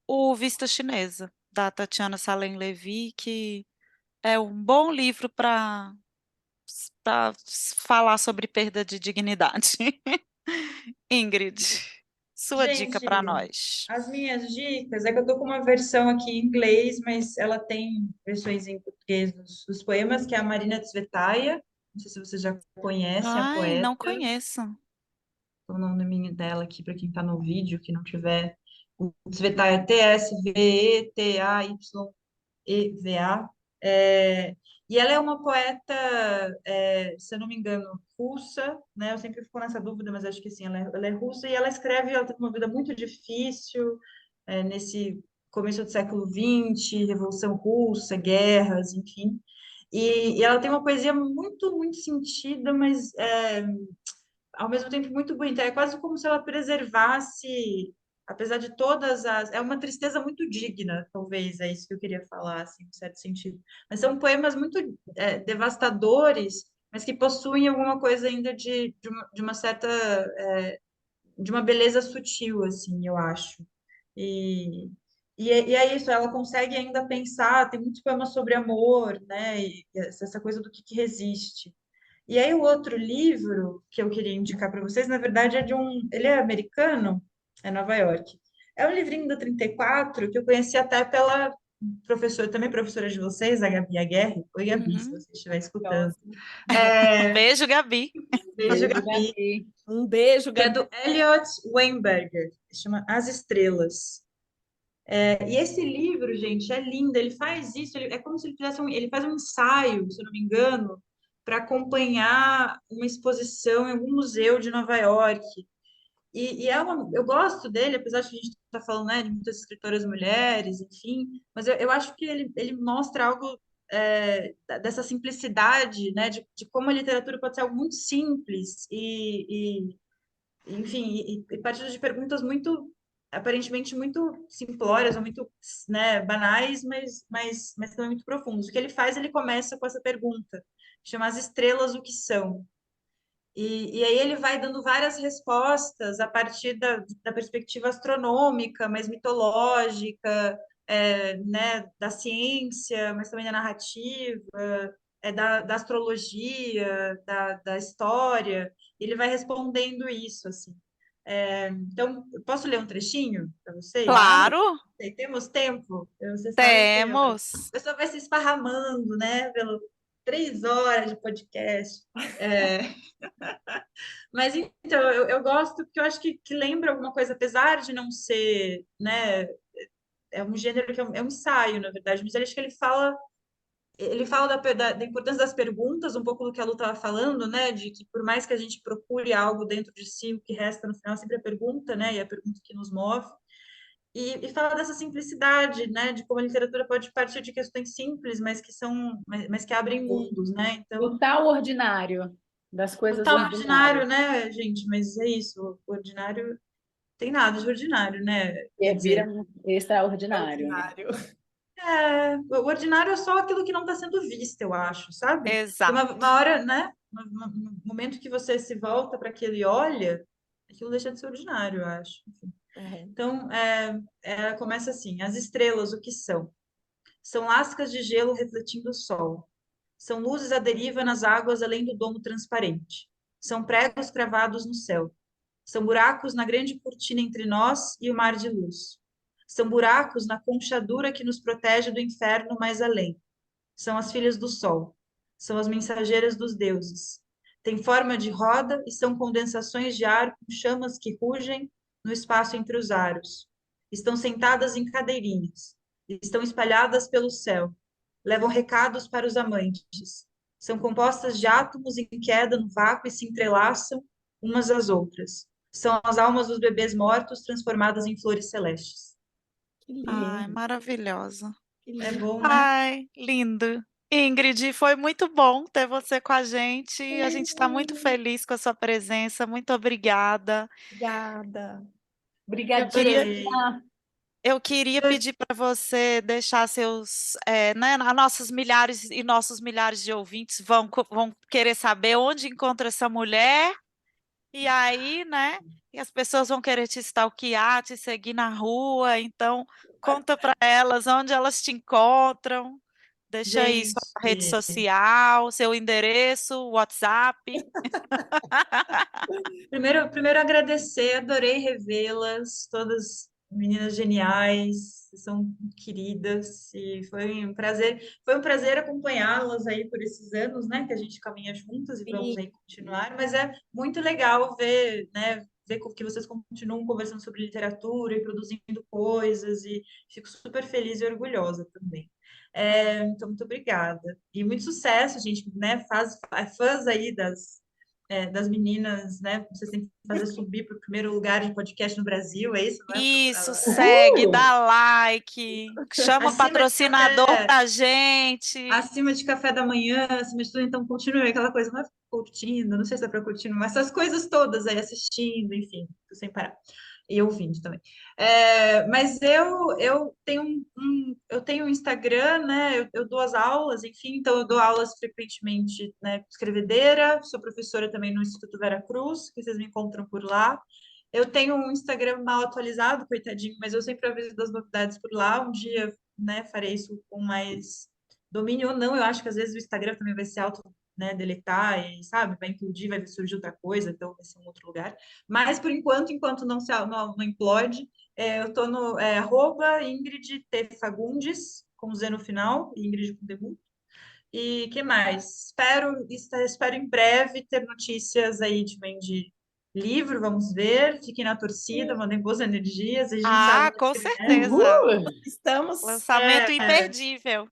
o Vista Chinesa, da Tatiana Salem Levy, que é um bom livro para falar sobre perda de dignidade. Ingrid, sua dica Gente, para nós. as minhas dicas é que eu tô com uma versão aqui em inglês, mas ela tem versões em português dos poemas, que é a Marina Tsvetaia. Não sei se você já conhece a Ai, poeta. não conheço. O nome dela aqui para quem está no vídeo, que não tiver. O Tsvetaia é Tsvetaeva. E ela é uma poeta, se eu não me engano, russa, né? Eu sempre fico nessa dúvida, mas acho que sim, ela é russa e ela teve uma vida muito difícil, nesse começo do século XX, Revolução Russa, guerras, enfim. E ela tem uma poesia muito, muito sentida, mas ao mesmo tempo muito bonita. É quase como se ela preservasse, apesar de todas as. É uma tristeza muito digna, talvez, é isso que eu queria falar, assim, em certo sentido. Mas são poemas muito devastadores, mas que possuem alguma coisa ainda de uma certa. De uma beleza sutil, assim, eu acho. E. E é isso, ela consegue ainda pensar, tem muitos poemas sobre amor, né? E essa coisa do que resiste. E aí o outro livro que eu queria indicar para vocês, na verdade, ele é americano, é Nova York. É um livrinho da 34 que eu conheci até professora, também professora de vocês, a Gabi Aguerre. Oi, Gabi, se Uhum. você estiver escutando. Gosto. Beijo, Gabi. Beijo, Beijo, Gabi. Gabi. Um beijo, Que é Gabi. do Elliot Weinberger, chama As Estrelas. E esse livro, gente, é lindo. Ele faz isso, é como se ele fizesse ele faz um ensaio, se eu não me engano, para acompanhar uma exposição em algum museu de Nova York. Eu gosto dele, apesar de que a gente está falando, né, de muitas escritoras mulheres, enfim, mas eu acho que ele mostra algo dessa simplicidade, né, de como a literatura pode ser algo muito simples enfim, e partindo de perguntas muito, aparentemente muito simplórias ou muito, né, banais, mas também muito profundas. O que ele faz, ele começa com essa pergunta, chama As Estrelas o que são? E aí ele vai dando várias respostas a partir da perspectiva astronômica, mais mitológica, né, da ciência, mas também da narrativa, da astrologia, da história. Ele vai respondendo isso, assim. Então, eu posso ler um trechinho para vocês? Claro. Claro, Temos tempo? Vocês sabem que a temos. pessoa vai se esparramando, né, pelo 3 horas de podcast. É, mas então, eu gosto porque eu acho que lembra alguma coisa, apesar de não ser, né? É um gênero que é um ensaio, na verdade, mas eu acho que ele fala da importância das perguntas, um pouco do que a Lu estava falando, né? De que por mais que a gente procure algo dentro de si, o que resta no final é sempre a pergunta, né? E a pergunta que nos move. E fala dessa simplicidade, né? De como a literatura pode partir de questões simples, mas que abrem mundos, né? O Então, tal ordinário, das o coisas tal ordinário, ordinárias, né, gente? Mas é isso, o ordinário tem nada de ordinário, né? que Quer vira dizer, um extraordinário, né? Ordinário. o ordinário é só aquilo que não está sendo visto, eu acho, sabe? Que Exato. uma hora, né? No momento que você se volta para aquilo e olha, aquilo deixa de ser ordinário, eu acho. Enfim. Uhum. Então, começa assim: as estrelas, o que são? São lascas de gelo refletindo o sol. São luzes à deriva nas águas além do domo transparente. São pregos cravados no céu. São buracos na grande cortina entre nós e o mar de luz. São buracos na conchadura que nos protege do inferno mais além. São as filhas do sol. São as mensageiras dos deuses. Têm forma de roda e são condensações de ar com chamas que rugem no espaço entre os aros. Estão sentadas em cadeirinhas. Estão espalhadas pelo céu. Levam recados para os amantes. São compostas de átomos em queda no vácuo e se entrelaçam umas às outras. São as almas dos bebês mortos transformadas em flores celestes. Que lindo, Ai, maravilhosa. que É lindo. bom, né? Ai, lindo. Ingrid, foi muito bom ter você com a gente. A gente está muito feliz com a sua presença. Muito obrigada. Obrigada. Eu queria, Adorei. Obrigadinha. eu queria pedir para você deixar seus, né, nossos milhares e nossos milhares de ouvintes vão querer saber onde encontra essa mulher. E aí, né? E as pessoas vão querer te stalkear, te seguir na rua. Então, conta para elas onde elas te encontram. Deixa aí sua rede Gente, social, seu endereço, WhatsApp. primeiro agradecer, adorei revê-las, todas meninas geniais, são queridas, e foi um prazer acompanhá-las aí por esses anos, né, que a gente caminha juntas e vamos Sim, aí continuar, mas é muito legal ver, né, ver que vocês continuam conversando sobre literatura e produzindo coisas, e fico super feliz e orgulhosa também. Então, muito obrigada. E muito sucesso, gente, né? Fãs aí das meninas, né? Vocês têm que fazer subir para o primeiro lugar de podcast no Brasil, é isso, né? Isso, segue, Uhul! dá like, chama Acima de patrocinador café, pra gente. acima de café da manhã, acima de tudo, então continue aquela coisa, não é curtindo, não sei se é para curtir, mas essas coisas todas aí, assistindo, enfim, sem parar. E ouvindo também. Mas eu tenho eu tenho um Instagram, né? Eu dou as aulas, enfim, então eu dou aulas frequentemente, né? Escrevedeira, sou professora também no Instituto Vera Cruz, que vocês me encontram por lá. Eu tenho um Instagram mal atualizado, coitadinho, mas eu sempre aviso das novidades por lá. Um dia, né, farei isso com mais domínio ou não. Eu acho que às vezes o Instagram também vai se auto, né, deletar e, sabe, vai implodir, vai surgir outra coisa, então vai ser um outro lugar. Mas, por enquanto não implode, Eu tô no Ingrid T. Fagundes, com Z no final, Ingrid com D. E que mais? Espero em breve ter notícias aí de livro, vamos ver. Fiquem na torcida, mandem boas energias, a gente sabe Ah, que com escreve. certeza. Uhul! Estamos. Lançamento imperdível.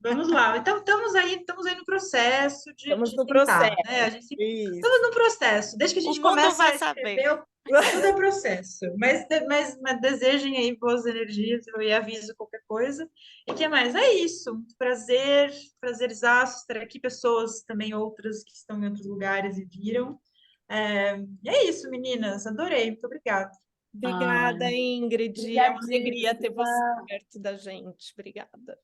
Vamos lá. Então, estamos aí no processo Estamos de no tentar, né? processo. A gente estamos Isso. no processo. Desde que a O gente mundo começa vai a saber. escrever, tudo é processo. Mas desejem aí boas energias, eu aviso qualquer coisa. E que mais? É isso. Muito prazerzaço estar aqui. Pessoas também outras que estão em outros lugares e viram. E é isso, meninas. Adorei. Muito obrigada. Obrigada, Ai, Ingrid. É uma alegria ter você obrigadíssima. perto da gente. Obrigada.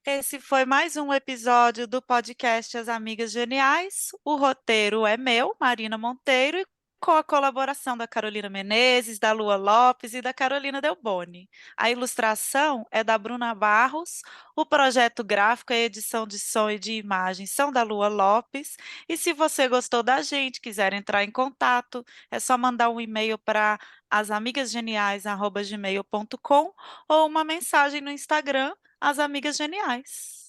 Esse foi mais um episódio do podcast As Amigas Geniais. O roteiro é meu, Marina Monteiro, e com a colaboração da Carolina Menezes, da Lua Lopes e da Carolina Delboni. A ilustração é da Bruna Barros, o projeto gráfico e a edição de som e de imagem são da Lua Lopes. E se você gostou da gente, quiser entrar em contato, é só mandar um e-mail para asamigasgeniais@gmail.com ou uma mensagem no Instagram as Amigas Geniais.